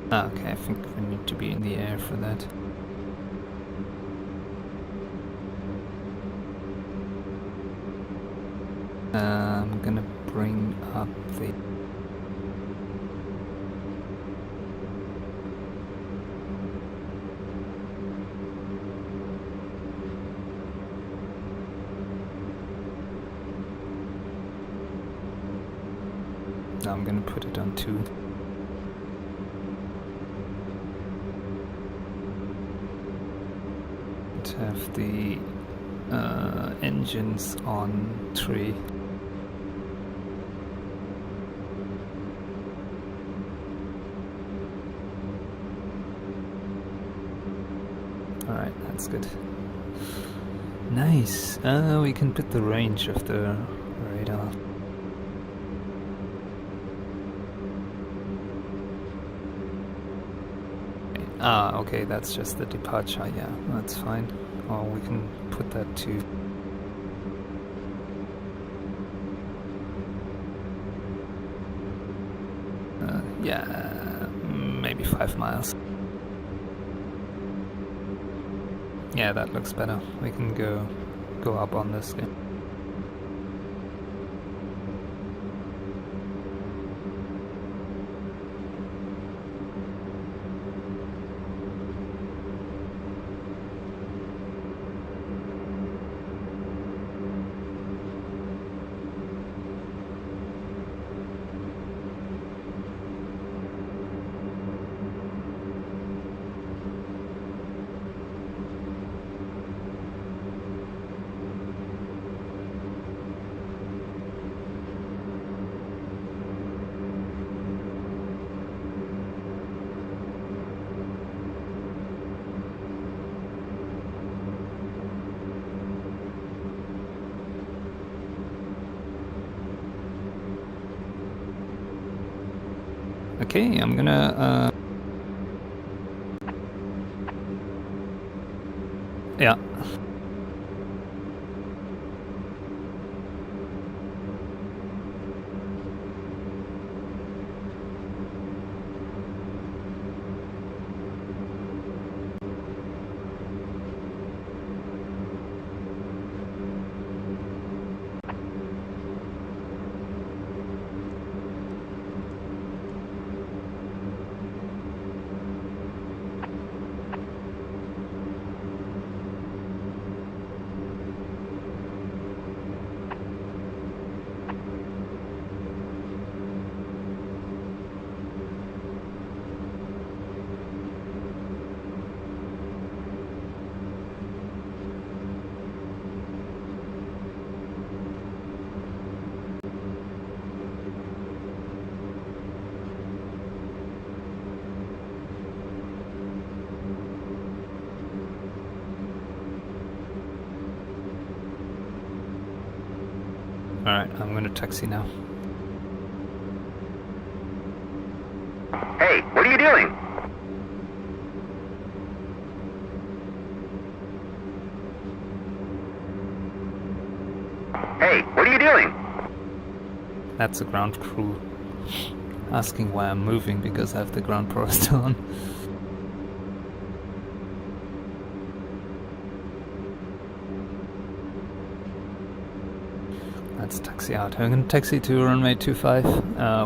Okay, I think we need to be in the air for that. I'm gonna bring up the... I'm gonna put it on 2. Have the engines on 3. Alright, that's good. Nice. We can put the range of the radar. Okay, that's just the departure, yeah, that's fine. Or we can put that to... yeah, maybe 5 miles. Yeah, that looks better. We can go up on this again. Okay, I'm gonna yeah. Alright, I'm gonna taxi now. Hey, what are you doing? Hey, what are you doing? That's the ground crew asking why I'm moving because I have the ground power still on. Let's taxi out. I'm gonna taxi to runway 25.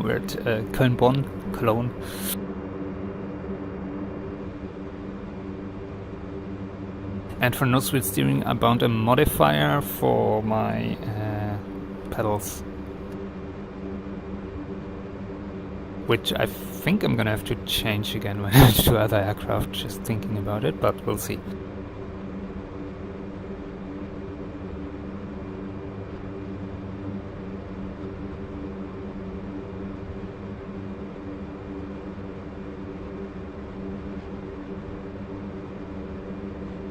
We're at Cologne. And for nose wheel steering, I bound a modifier for my pedals, which I think I'm gonna have to change again when I switch to other aircraft, just thinking about it, but we'll see.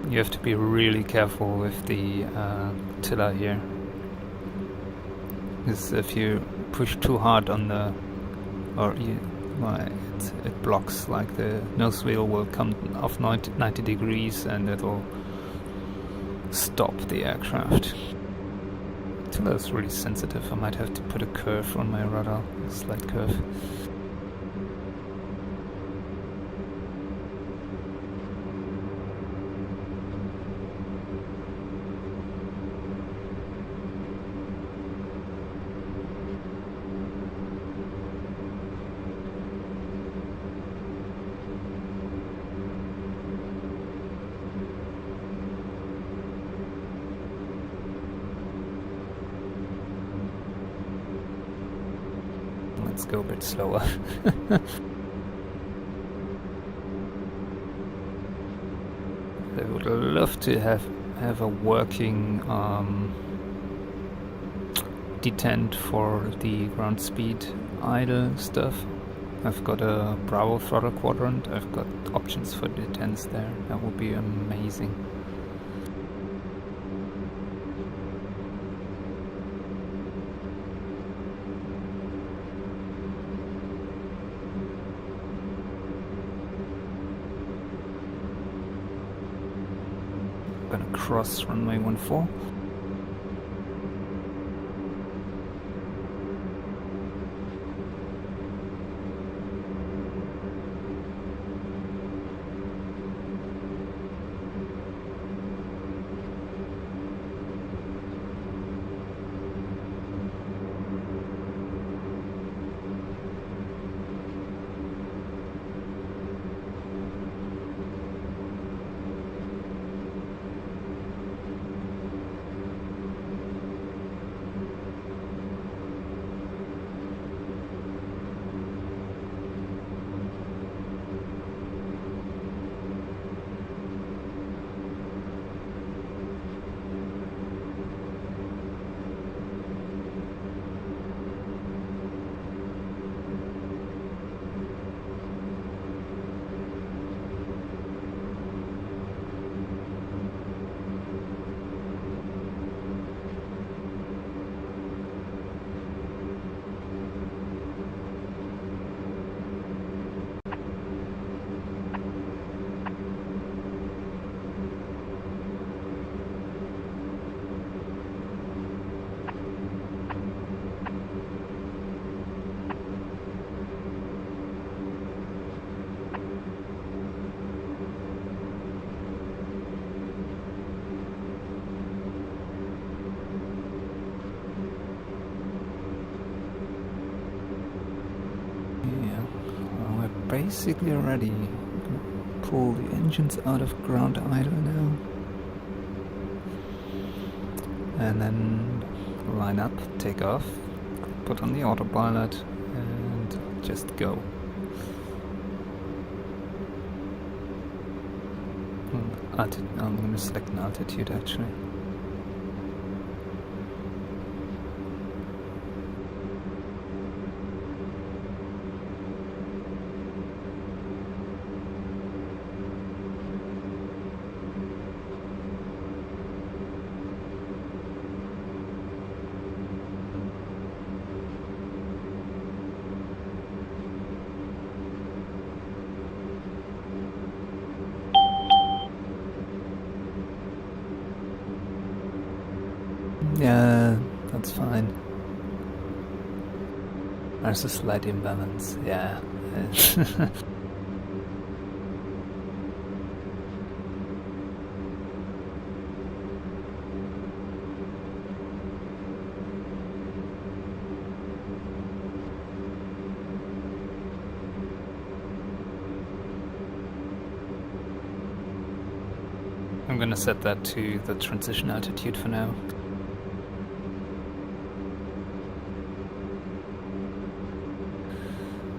You have to be really careful with the tiller here, because if you push too hard on the, it blocks, like the nose wheel will come off 90 degrees and it'll stop the aircraft. Tiller is really sensitive. I might have to put a curve on my rudder, a slight curve. Let's go a bit slower. I would love to have a working detent for the ground speed idle stuff. I've got a Bravo throttle quadrant. I've got options for detents there. That would be amazing. Gonna cross runway 14. Basically ready. Pull the engines out of ground idle now. And then line up, take off, put on the autopilot and just go. I'm going to select an altitude actually. Yeah, that's fine. There's a slight imbalance, yeah. I'm gonna set that to the transition altitude for now.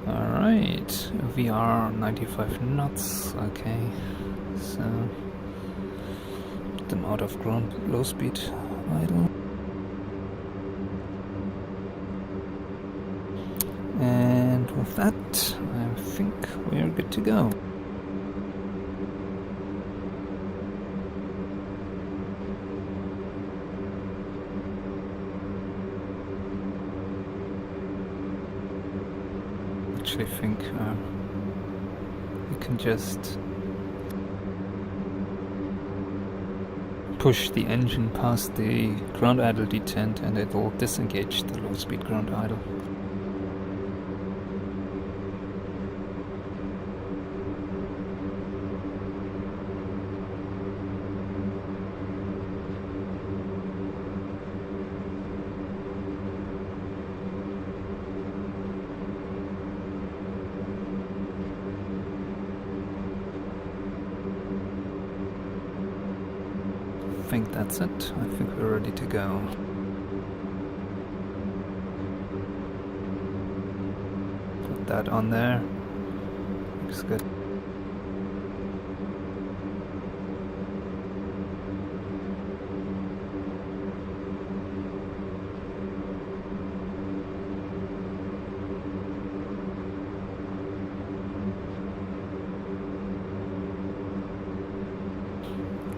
Alright, we are 95 knots, okay, so put them out of ground, low speed idle. And with that, I think we're good to go. Actually think we can just push the engine past the ground idle detent and it will disengage the low speed ground idle. I think that's it. I think we're ready to go. Put that on there. Looks good.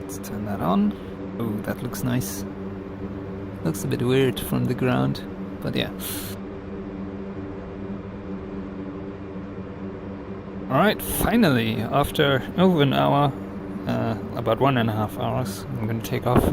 Let's turn that on. Oh, that looks nice. Looks a bit weird from the ground, but yeah. Alright, finally, after over an hour, about 1.5 hours, I'm gonna take off.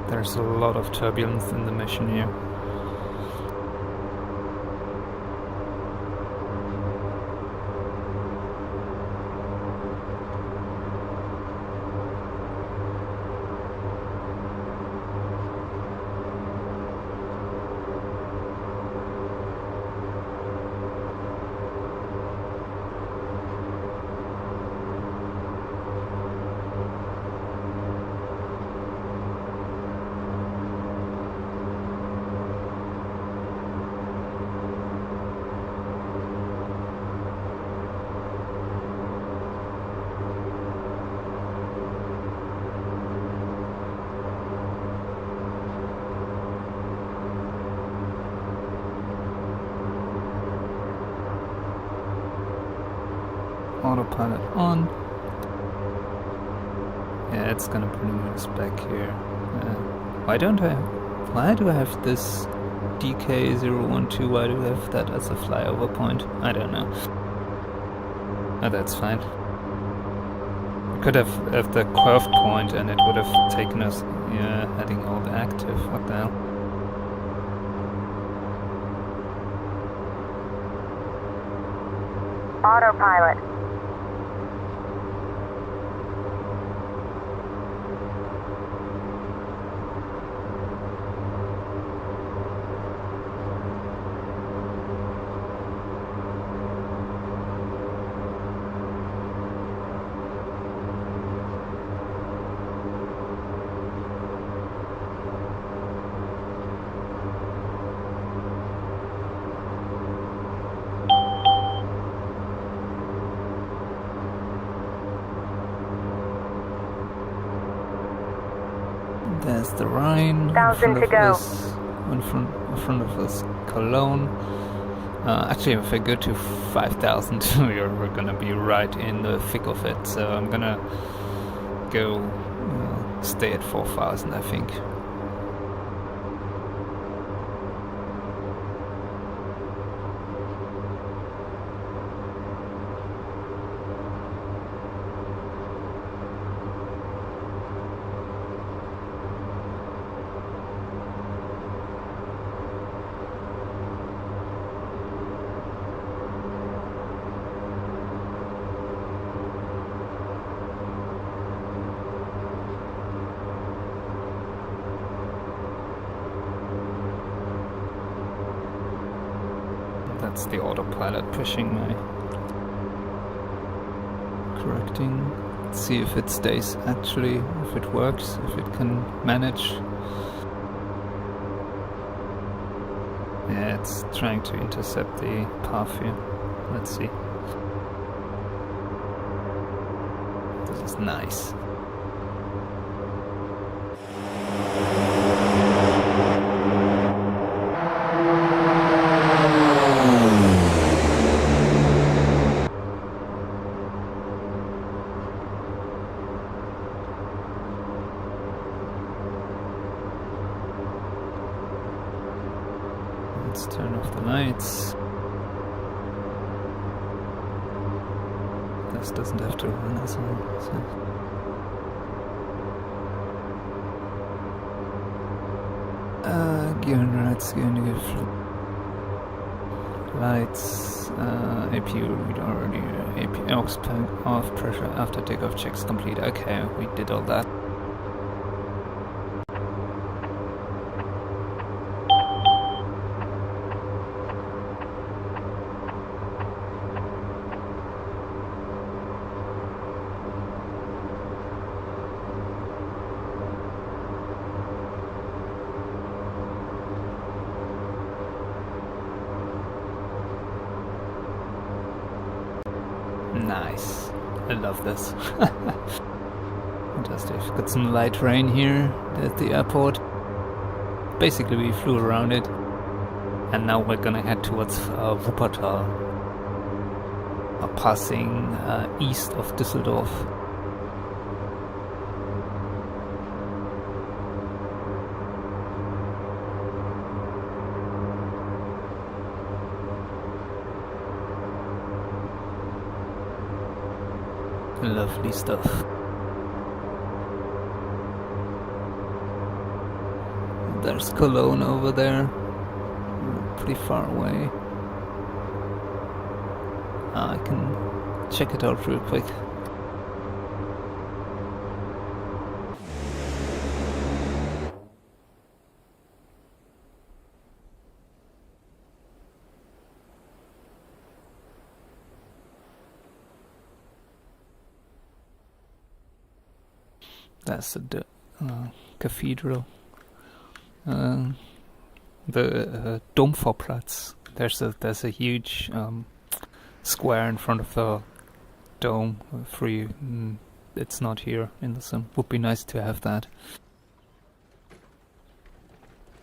There's a lot of turbulence in the mission here. Autopilot on. Yeah, it's gonna bring us back here. Why do I have this DK012? Why do I have that as a flyover point? I don't know. Oh, that's fine. We could have the curved point and it would have taken us, yeah, heading all the active. What the hell? Autopilot. the Rhine. 1,000 to go. In front of us, Cologne. Actually, if I go to 5,000, we're gonna be right in the thick of it. So I'm gonna go stay at 4,000, I think. That's the autopilot pushing my correcting. Let's see if it stays actually, if it works, if it can manage. Yeah, it's trying to intercept the path here. Let's see. This is nice. Let's turn off the lights. This doesn't have to run as well. So. Gear and lights, gear and lights, APU read already, APU aux off pressure after takeoff checks complete. Okay, we did all that. Nice. I love this. Fantastic. Got some light rain here at the airport. Basically we flew around it. And now we're gonna head towards Wuppertal. Passing east of Düsseldorf. Lovely stuff. There's Cologne over there. We're pretty far away. I can check it out real quick. That's the cathedral. The Domvorplatz. There's a huge square in front of the dome. It's not here in the sim. Would be nice to have that.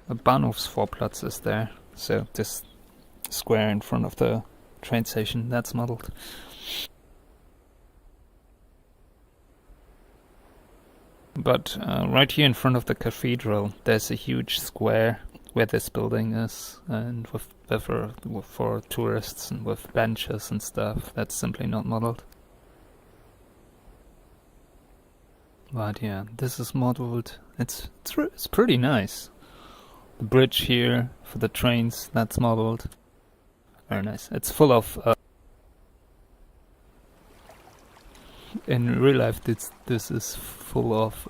A Bahnhofsvorplatz is there. So this square in front of the train station, that's modeled. But right here in front of the cathedral, there's a huge square where this building is, and for tourists and with benches and stuff. That's simply not modeled. But yeah, this is modeled. It's pretty nice. The bridge here for the trains, that's modeled. Very nice. It's full of. In real life, this is full of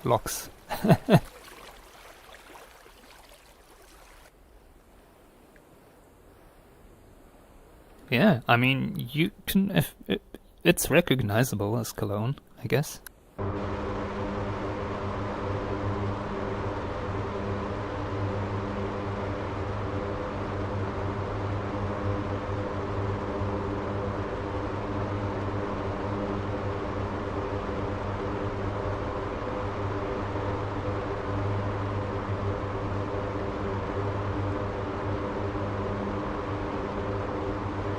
locks. Yeah, I mean, you can. It's recognizable as Cologne, I guess.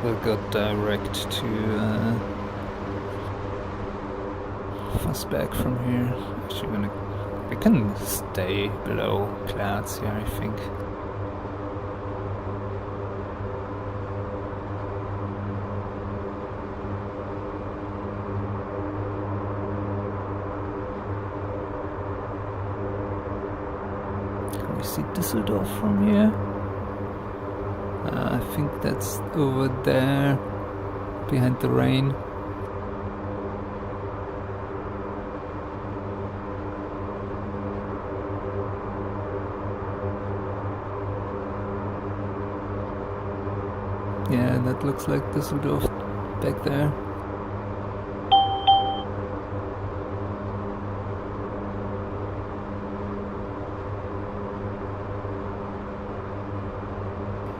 We'll go direct to Fussback from here. Actually, we can stay below clouds here, I think. Can we see Düsseldorf from here? I think that's over there, behind the rain. Yeah, that looks like Düsseldorf back there.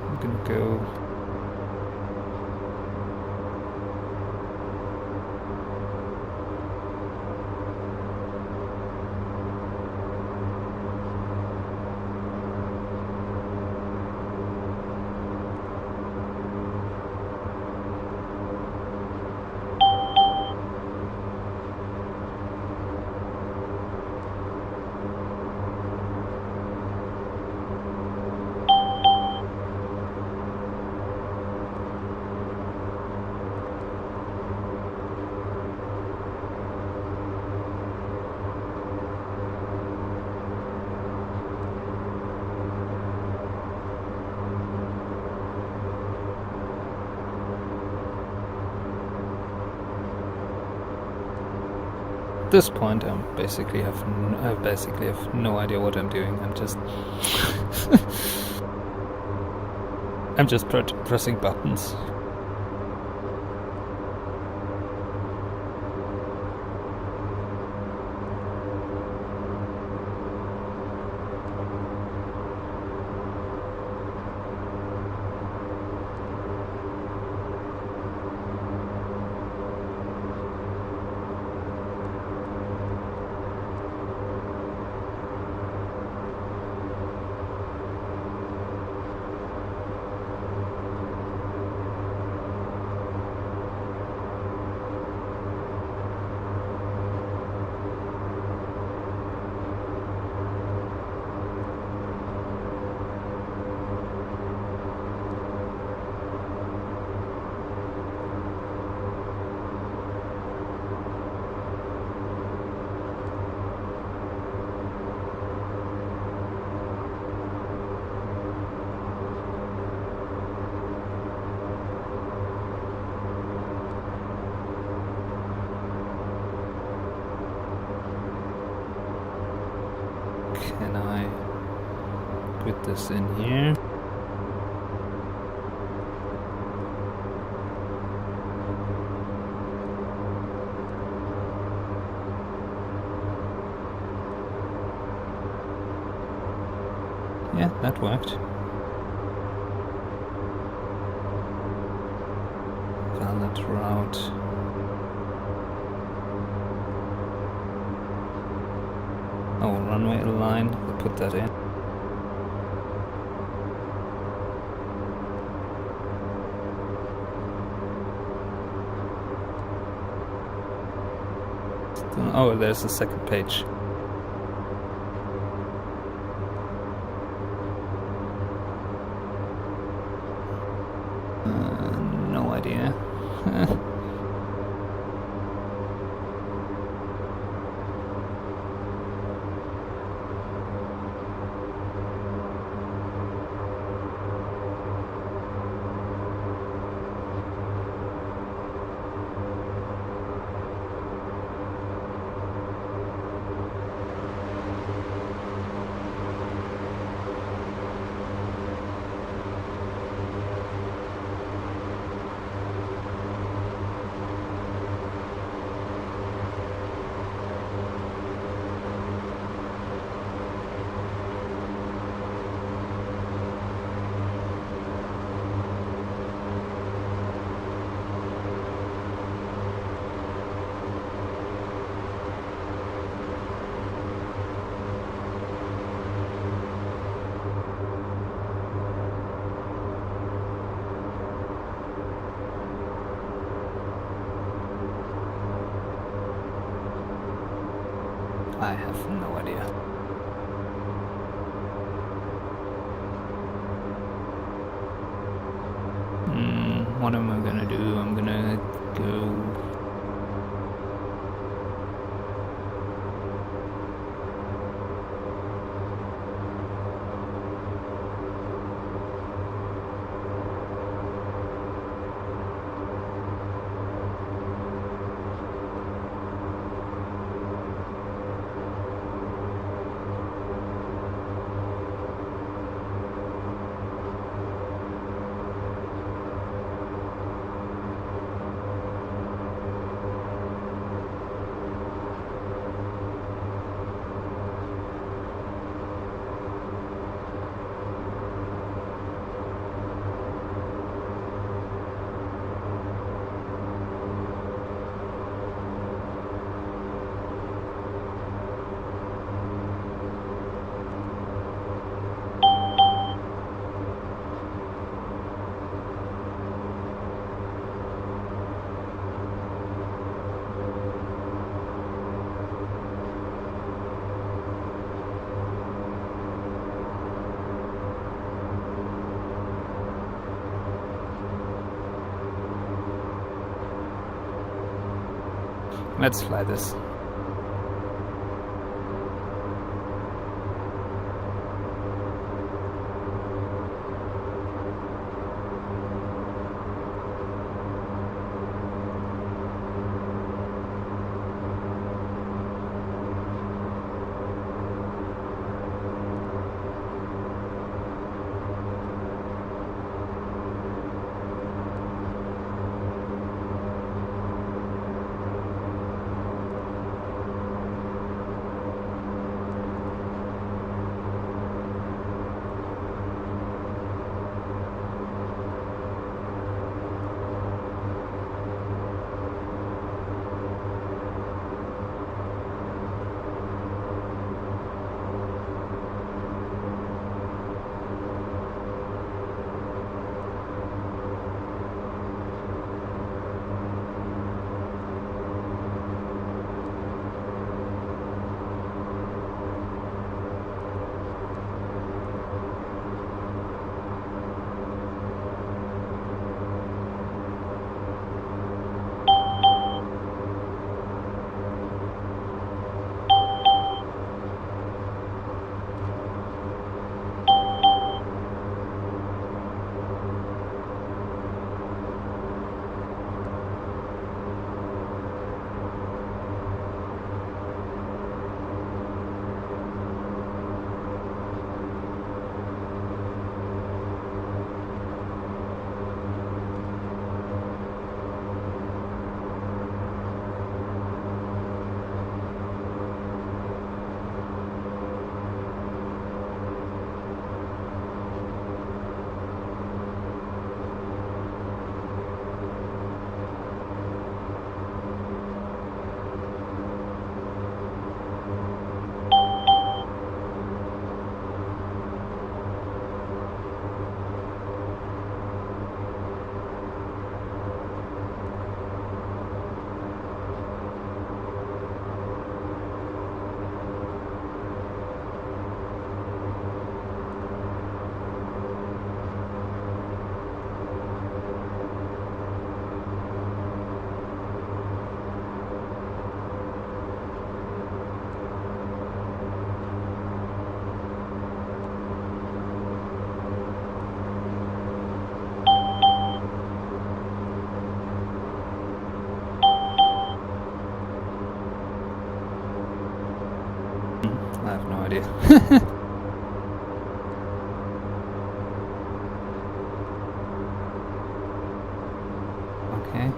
I'm gonna go. At this point, I basically have no idea what I'm doing. I'm just pressing buttons. Can I put this in here? Yeah, that worked. Valid route. Oh, runway align. We'll put that in. Oh, there's the second page. No idea. I have no idea. What am I gonna do? I'm gonna go... Let's fly this. I have no idea. Okay.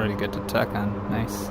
very good attack and nice.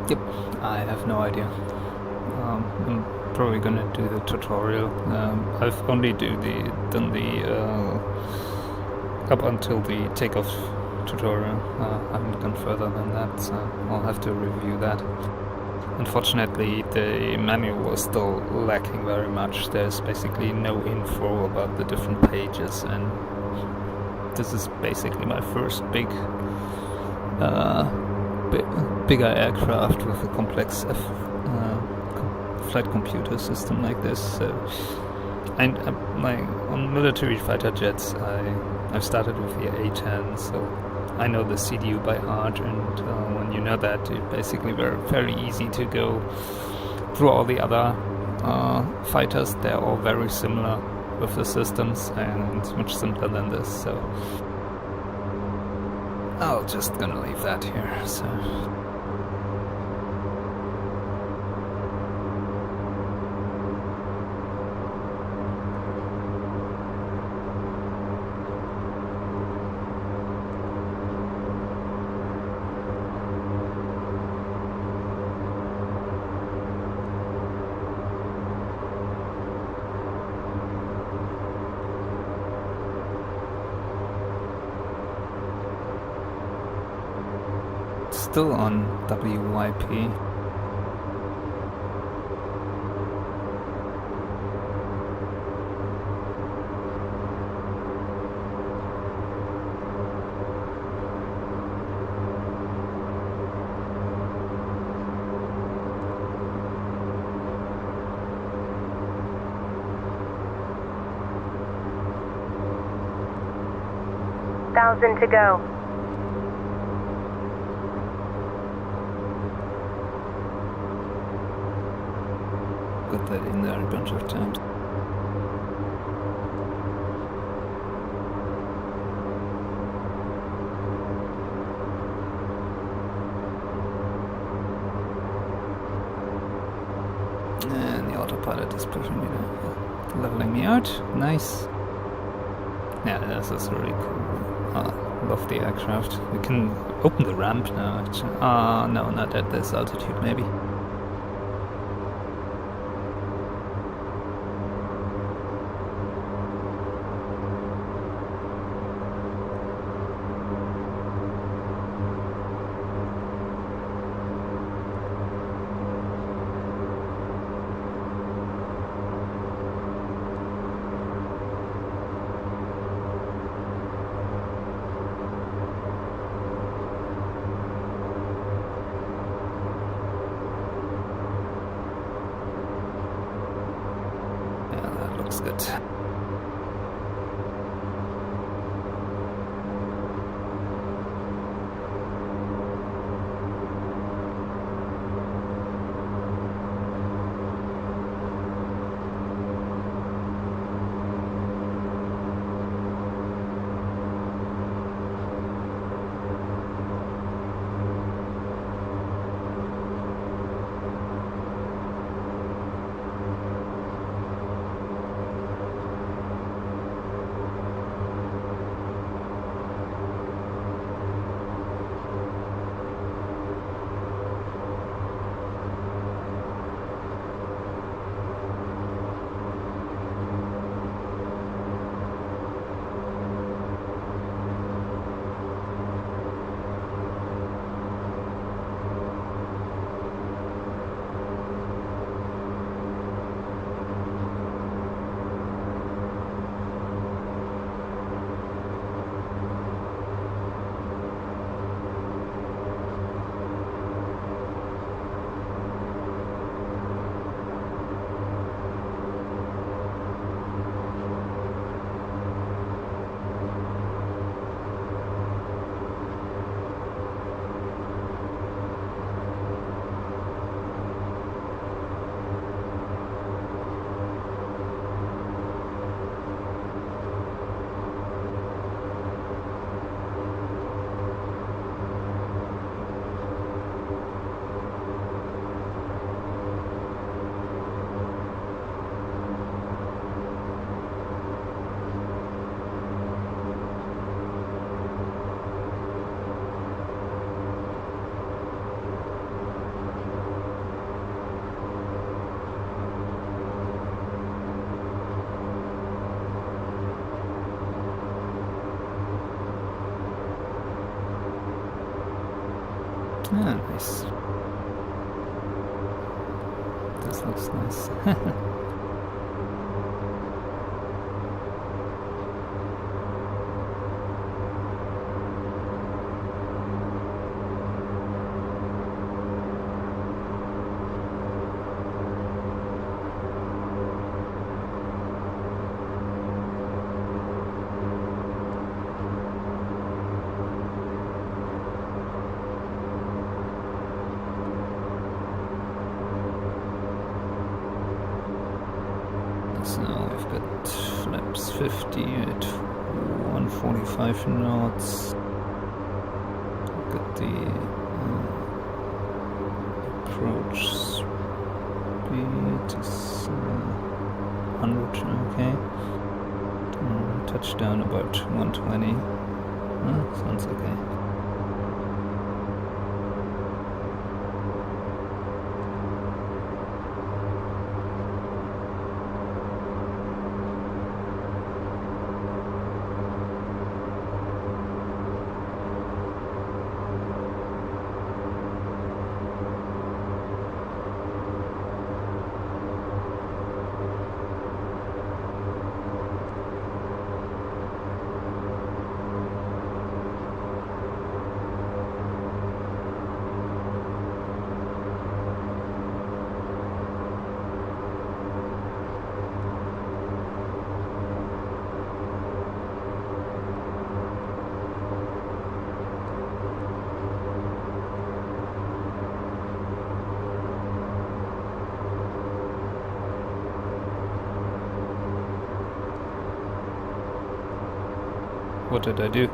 Yep, I have no idea. I'm probably gonna do the tutorial. I've only done the up until the takeoff tutorial. I haven't gone further than that, so I'll have to review that. Unfortunately, the manual was still lacking very much. There's basically no info about the different pages, and this is basically my first bigger aircraft with a complex flight computer system like this. So, on military fighter jets, I've started with the A10, so I know the CDU by heart, and when you know that, it basically very easy to go through all the other fighters. They're all very similar with the systems, and it's much simpler than this. So I'll just gonna leave that here. So. Still on WYP. 1,000 to go. Got that in there a bunch of times. And the autopilot is pushing me down, leveling me out. Nice. Yeah, this is really cool. Love the aircraft. We can open the ramp now, actually. No, not at this altitude, maybe. Looks good. Ah, nice. This looks nice. So we've got flaps 50 at 145 knots. We've got the approach speed is 100, okay. Touchdown about 120. Sounds okay. What did I do?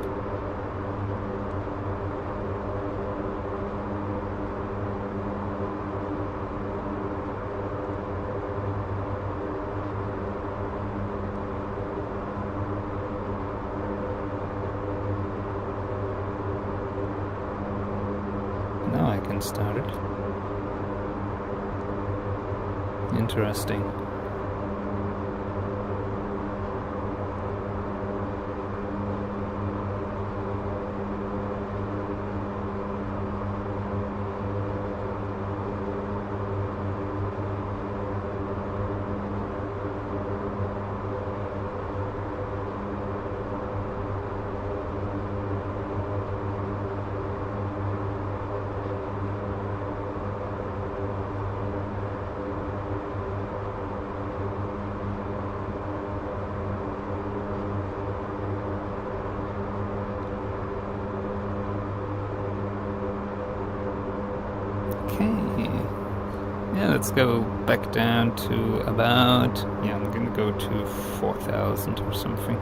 Now I can start it. Interesting. Yeah, let's go back down to about, yeah, I'm gonna go to 4,000 or something.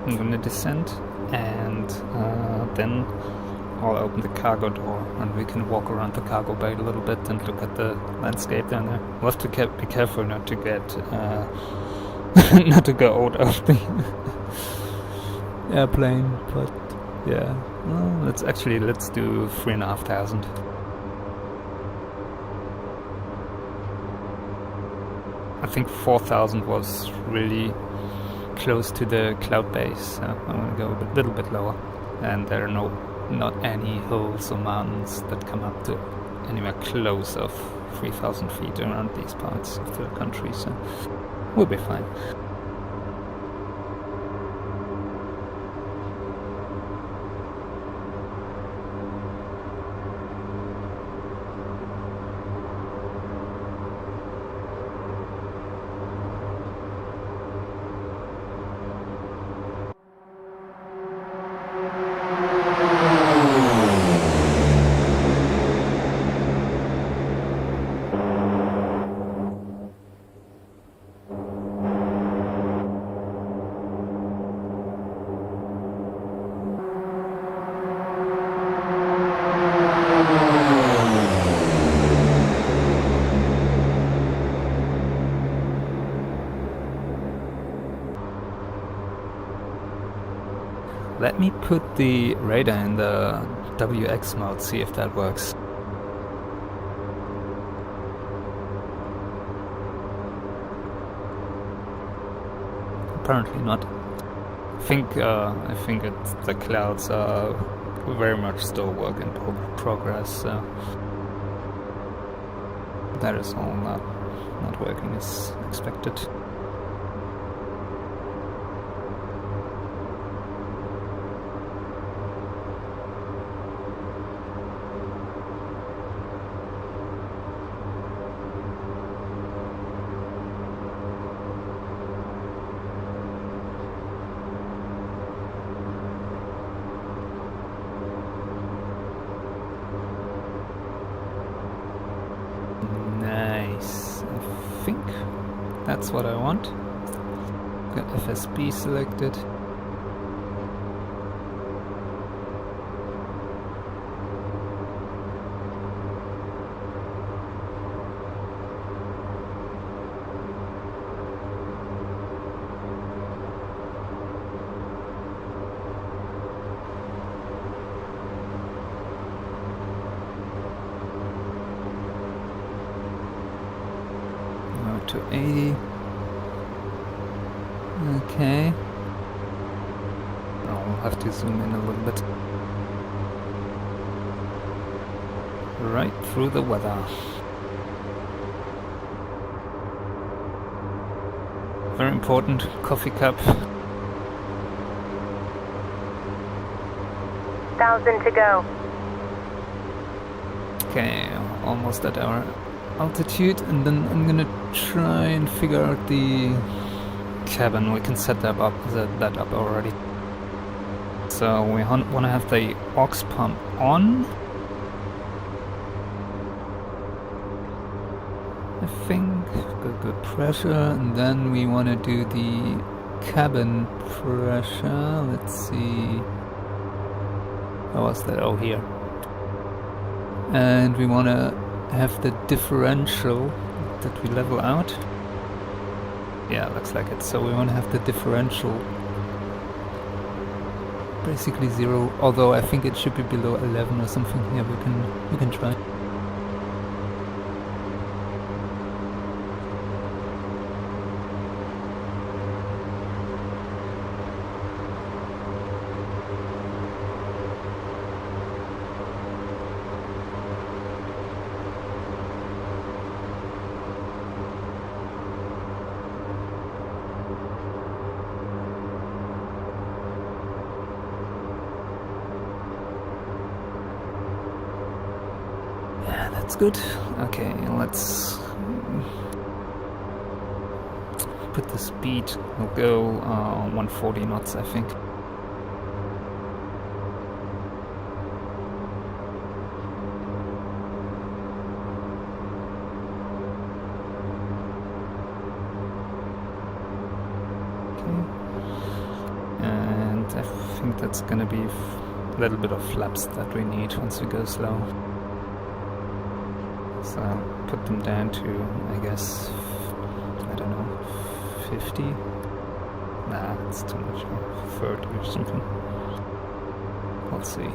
I'm gonna descend, and then I'll open the cargo door and we can walk around the cargo bay a little bit and look at the landscape down there. We'll have to be careful not to get not to go out of the airplane, but yeah, well, let's do 3,500. I think 4,000 was really close to the cloud base, so I'm gonna go a little bit lower. And there are not any hills or mountains that come up to anywhere close of 3,000 feet around these parts of the country, so we'll be fine. Let me put the radar in the WX mode, see if that works. Apparently not. I think the clouds are very much still work in progress, so that is all not working as expected. Nice. I think that's what I want. Got FSB selected. To 80. Okay. I'll have to zoom in a little bit. Right through the weather. Very important, coffee cup. 1,000 to go. Okay, almost at our altitude, and then I'm gonna try and figure out the cabin. We can set that up already. So we want to have the aux pump on. I think good pressure, and then we want to do the cabin pressure. Let's see. How was that? Oh, here. And we want to have the differential that we level out. Yeah, looks like it. So we want to have the differential basically 0. Although I think it should be below 11 or something. Yeah, we can try. That's good. Okay, let's put the speed. We'll go 140 knots, I think. Okay. And I think that's gonna be a little bit of flaps that we need once we go slow. So I'll put them down to, I guess, I don't know, 50? Nah, that's too much. 30 or something. We'll see.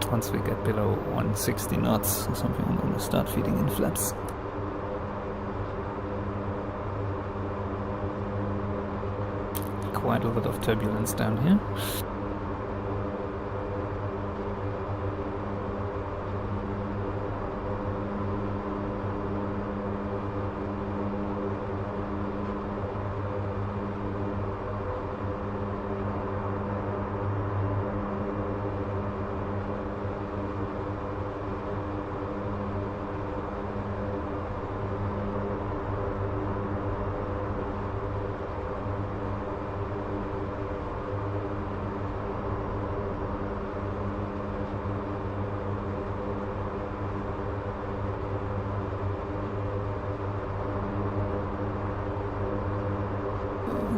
Once we get below 160 knots or something, I'm going to start feeding in flaps. Quite a lot of turbulence down here.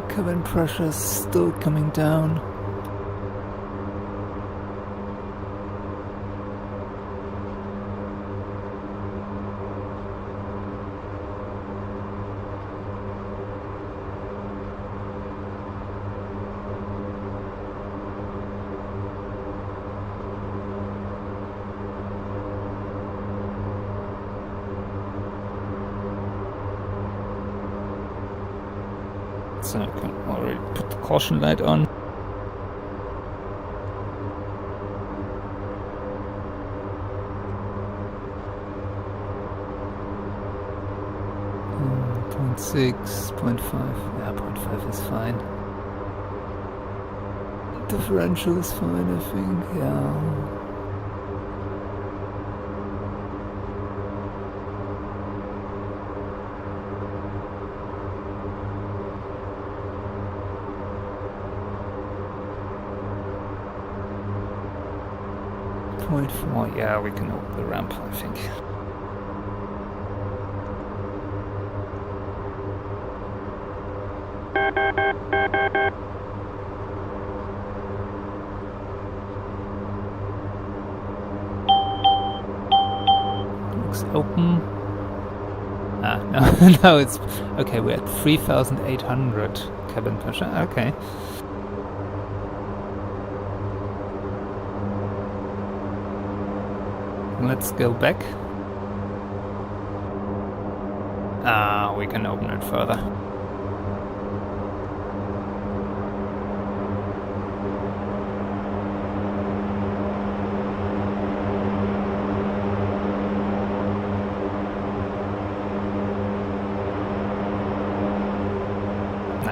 Cabin pressure is still coming down. So I can already put the caution light on. .6, 0.5, yeah, 0.5 is fine. Differential is fine, I think, yeah. Yeah, we can open the ramp, I think. Looks open. Ah, no, no, it's okay. We're at 3,800 cabin pressure. Okay. Let's go back. Ah, we can open it further.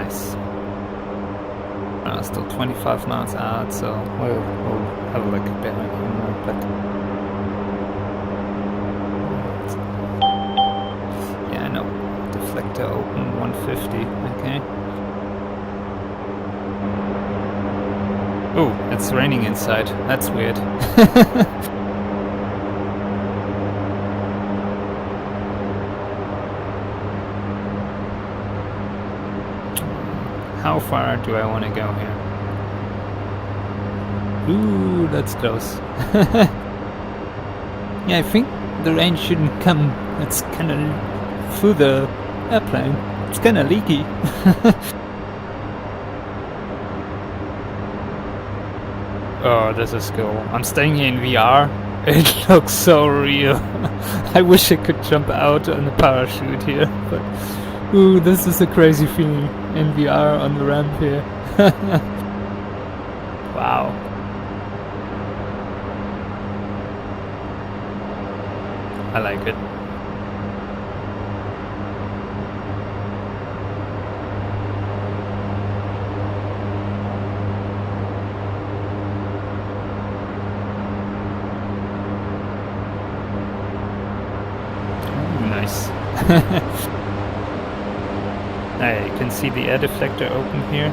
Nice. Still 25 miles out, so we'll have a look a bit more, but yeah, no. Deflector open 150, okay. Oh, it's raining inside. That's weird. How far do I want to go here? Ooh, that's close. Yeah, I think the rain shouldn't come. It's kind of through the airplane. It's kind of leaky. Oh, this is cool. I'm staying here in VR. It looks so real. I wish I could jump out on a parachute here, but ooh, this is a crazy feeling in VR on the ramp here. Wow. I like it. Nice. You can see the air deflector open here,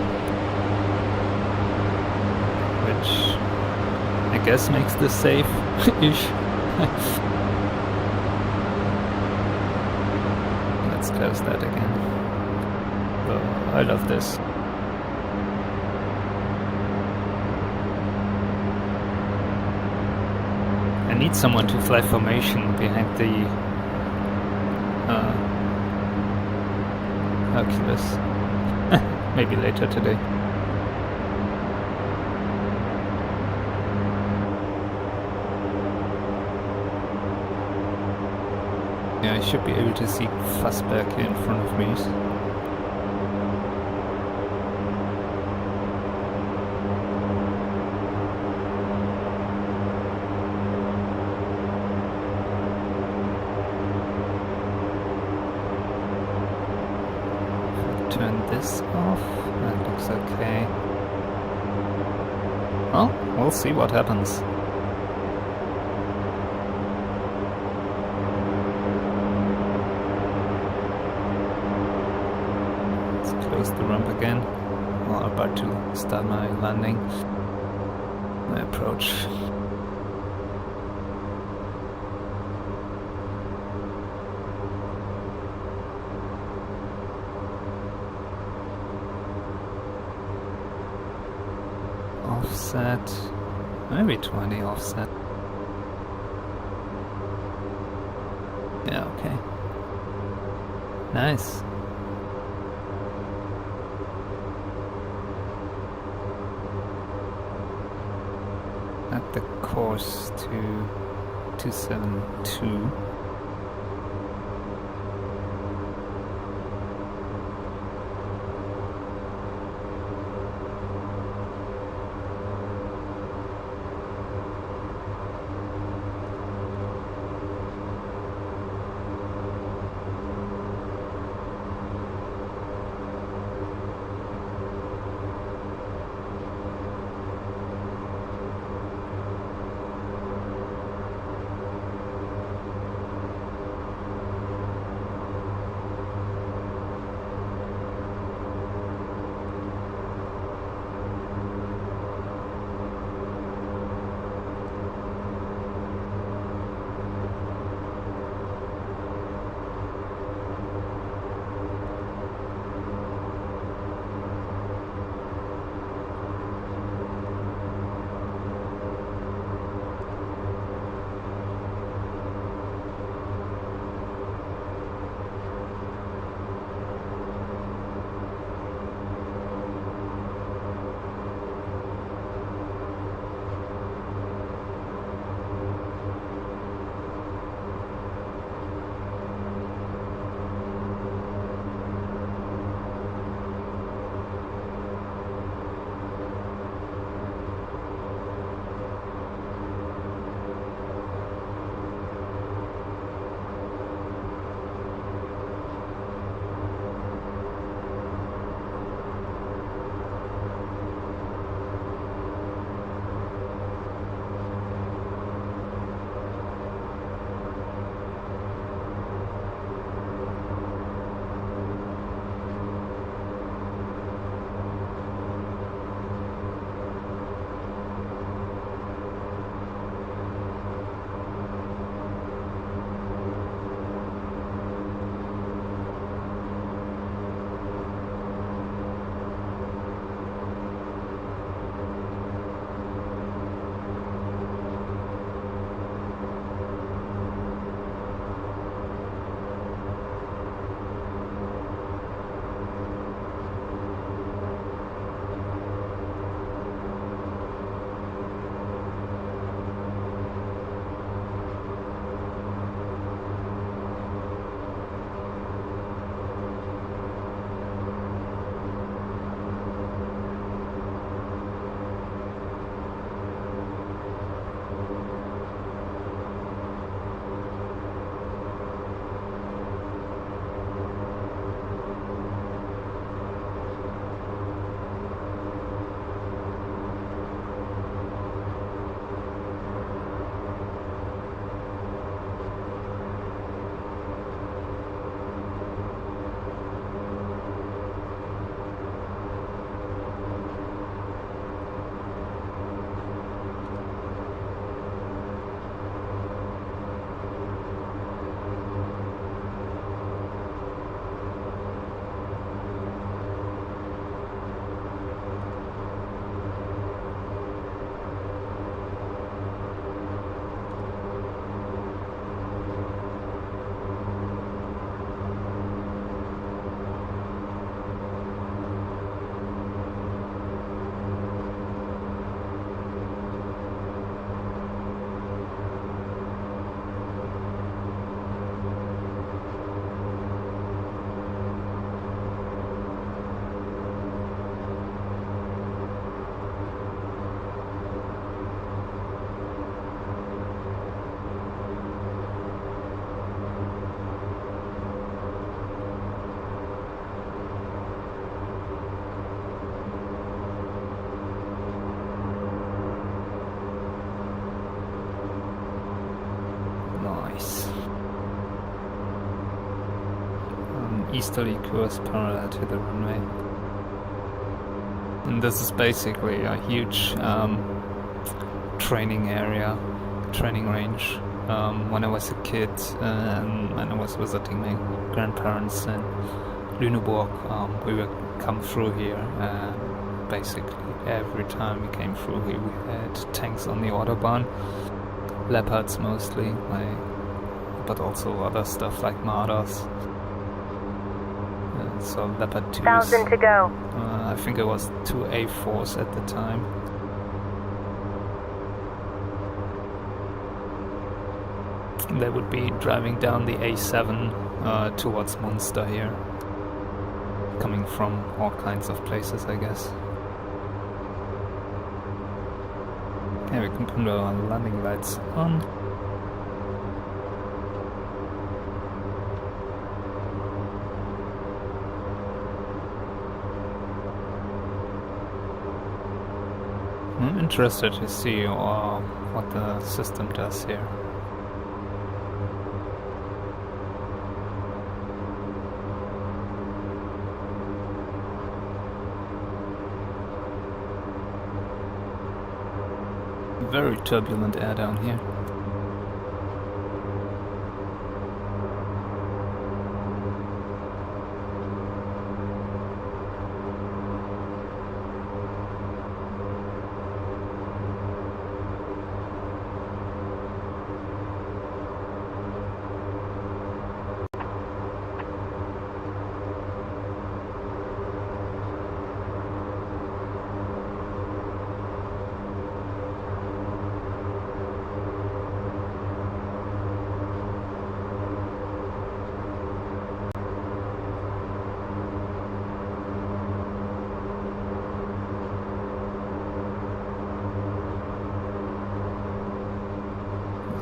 which I guess makes this safe-ish. Let's close that again. Oh, I love this. I need someone to fly formation behind the Hercules. Maybe later today. Yeah, I should be able to see Fussberg here in front of me. Turn this off. That looks okay. Well, we'll see what happens. Let's close the ramp again. Well, I'm about to start my landing. My approach. Offset, maybe 20 offset. Yeah, okay. Nice. At the course to 272. easterly course parallel to the runway. And this is basically a huge training area, training range. When I was a kid and I was visiting my grandparents in Lüneburg, we would come through here, and basically every time we came through here we had tanks on the Autobahn, Leopards mostly, but also other stuff like Marders. So Leopard 2s. 1,000 to go. I think it was 2 A4s at the time. They would be driving down the A7 towards Munster here, coming from all kinds of places, I guess. Okay, we can put our landing lights on. I'm interested to see what the system does here. Very turbulent air down here.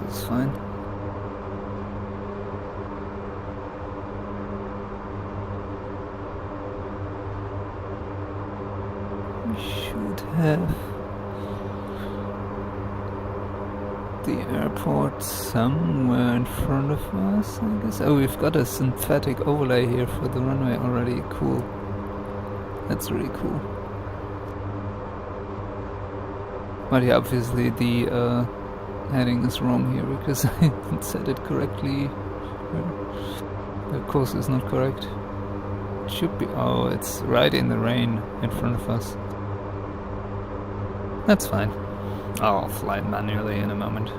It's fine. We should have the airport somewhere in front of us, I guess. Oh, we've got a synthetic overlay here for the runway already. Cool. That's really cool. But yeah, obviously the heading is wrong here because I didn't set it correctly. The course is not correct. It should be. Oh, it's right in the rain in front of us. That's fine. I'll fly it manually in a moment.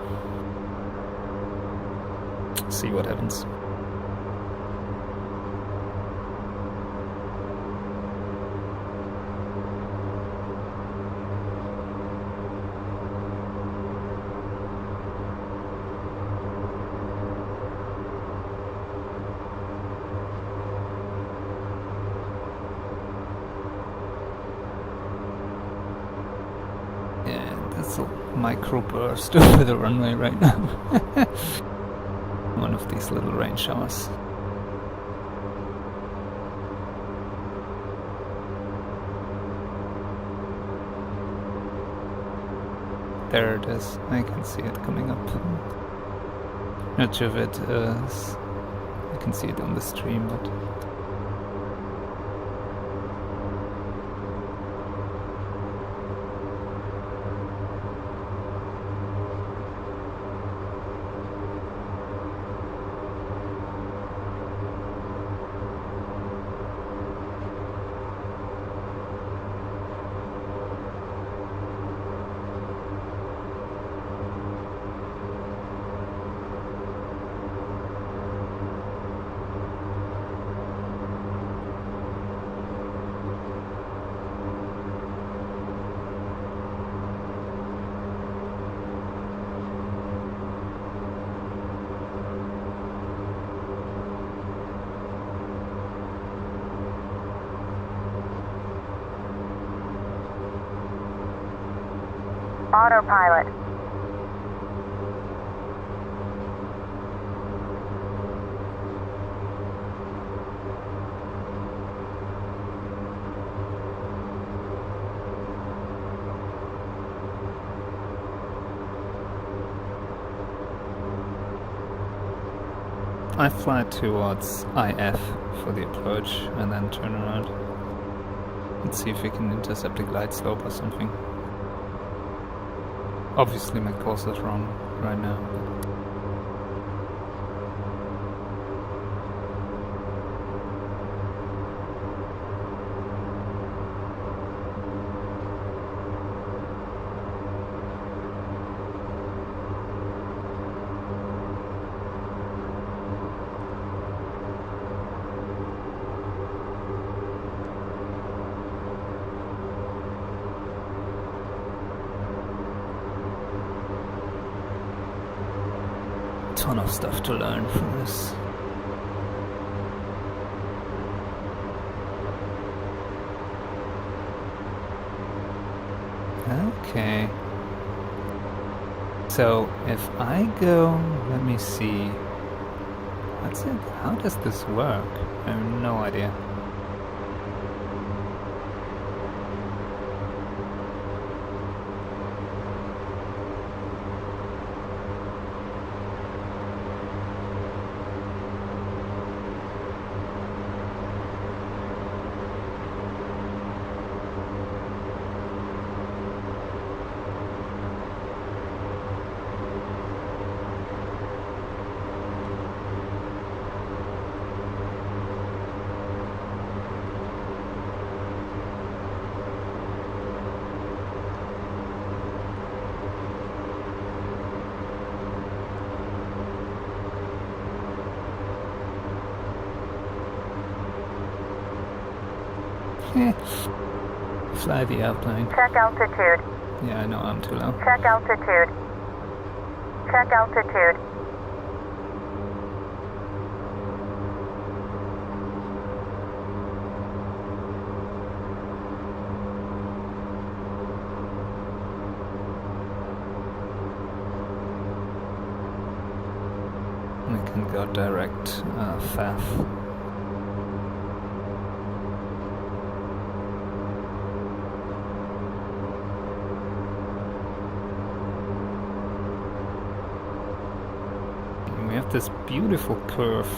See what happens. That's a microburst over the runway right now. One of these little rain showers. There it is. I can see it coming up. Not sure if it is. I can see it on the stream, but. Autopilot. I fly towards IF for the approach and then turn around. Let's see if we can intercept the glide slope or something. Obviously my course is wrong right now. Ton of stuff to learn from this. Okay. So if I go, let me see. What's it? How does this work? I have no idea. Fly the airplane. Check altitude. Yeah, I know I'm too low. Check altitude. Check altitude. We can go direct FAF. We have this beautiful curve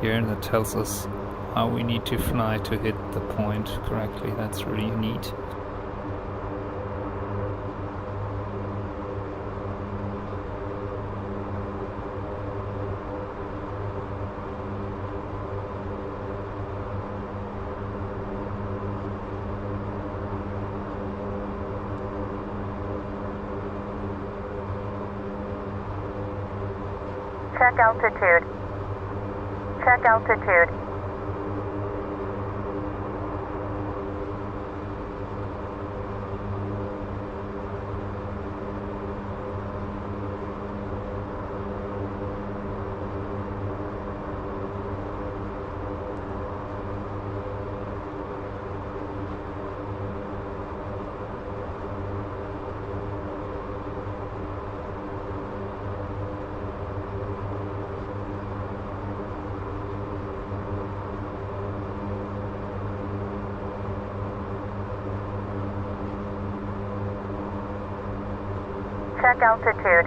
here that tells us how we need to fly to hit the point correctly. That's really neat. Check altitude. Check altitude. Check altitude.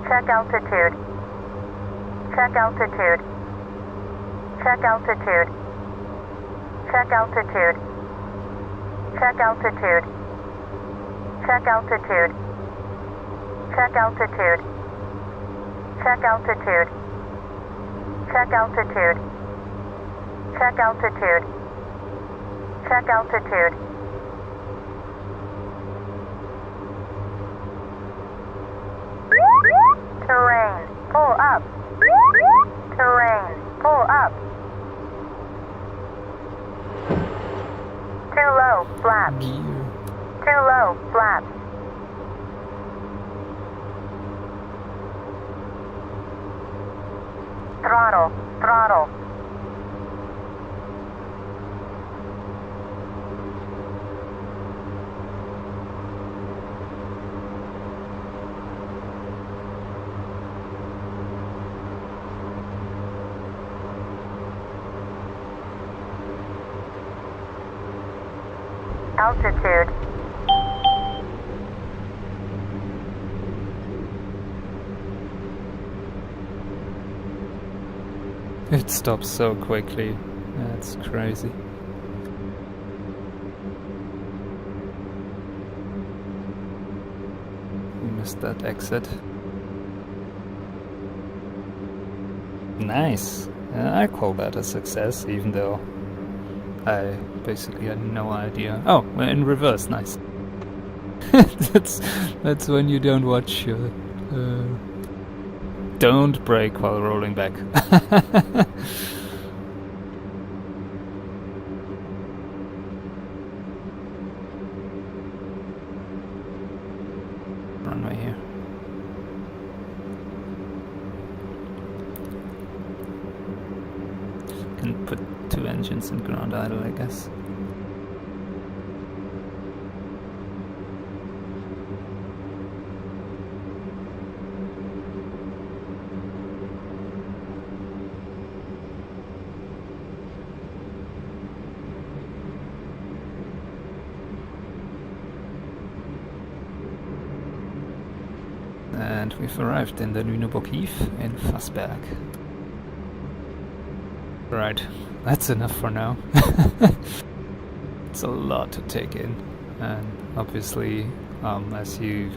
Check altitude. Check altitude. Check altitude. Check altitude. Check altitude. Check altitude. Check altitude. Check altitude. Check altitude. Check altitude. Check altitude. Check altitude. Terrain, pull up. Terrain, pull up. Too low, flaps. Gear. Too low, flaps. Throttle, throttle. Altitude. It stops so quickly. That's crazy. We missed that exit. Nice. I call that a success, even though I basically had no idea. Oh, we're in reverse. Nice. that's when you don't watch. Don't brake while rolling back. Runway here. Can put 2 engines in ground idle, I guess. And we've arrived in the Lüneburg Heath in Fassberg. Right, that's enough for now. It's a lot to take in, and obviously, as you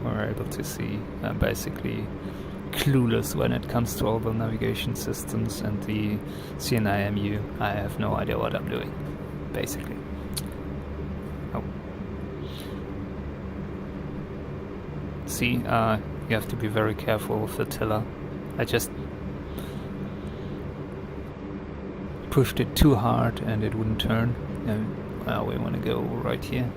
were able to see, I'm basically clueless when it comes to all the navigation systems and the CNIMU. I have no idea what I'm doing, basically. Oh. See, you have to be very careful with the tiller. I just pushed it too hard and it wouldn't turn. And we want to go right here.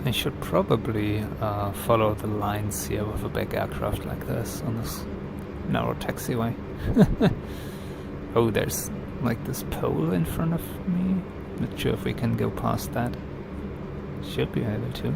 I should probably follow the lines here with a big aircraft like this on this narrow taxiway. Oh, there's like this pole in front of me. Not sure if we can go past that. Should be able to.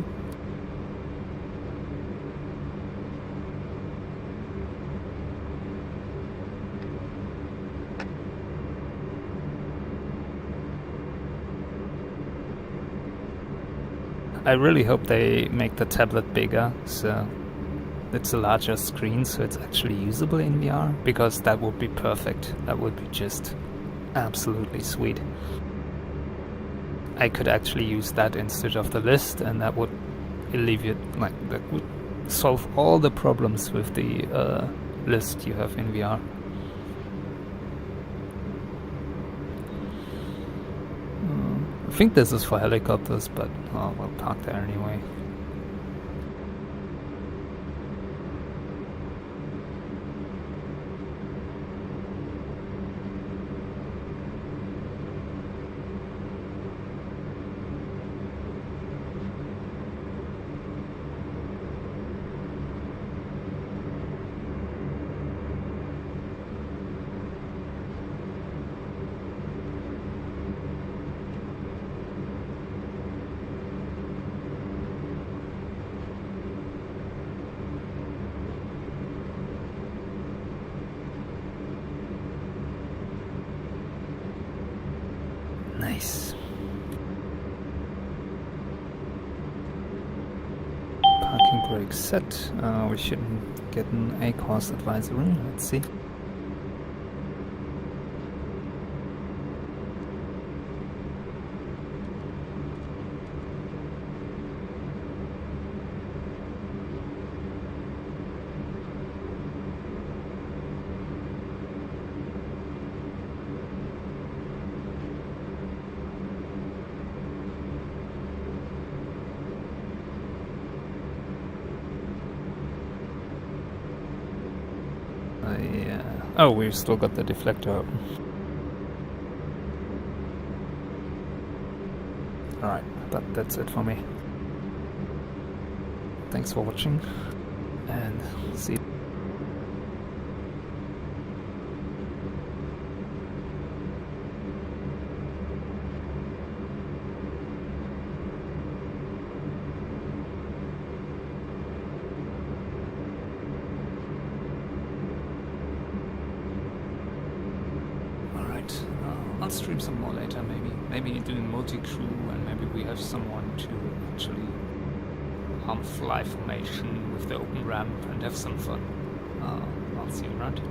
I really hope they make the tablet bigger, so it's a larger screen, so it's actually usable in VR, because that would be perfect. That would be just absolutely sweet. I could actually use that instead of the list, and that would alleviate, like, that would solve all the problems with the list you have in VR. I think this is for helicopters, but we'll park there anyway. Nice. Parking brake set. We shouldn't get an A-course advisory. Let's see. Yeah. Oh, we've still got the deflector open. Alright, but that's it for me. Thanks for watching, and see you. I'll stream some more later, maybe doing multi-crew, and maybe we have someone to actually fly formation with the open ramp and have some fun. I'll see you around.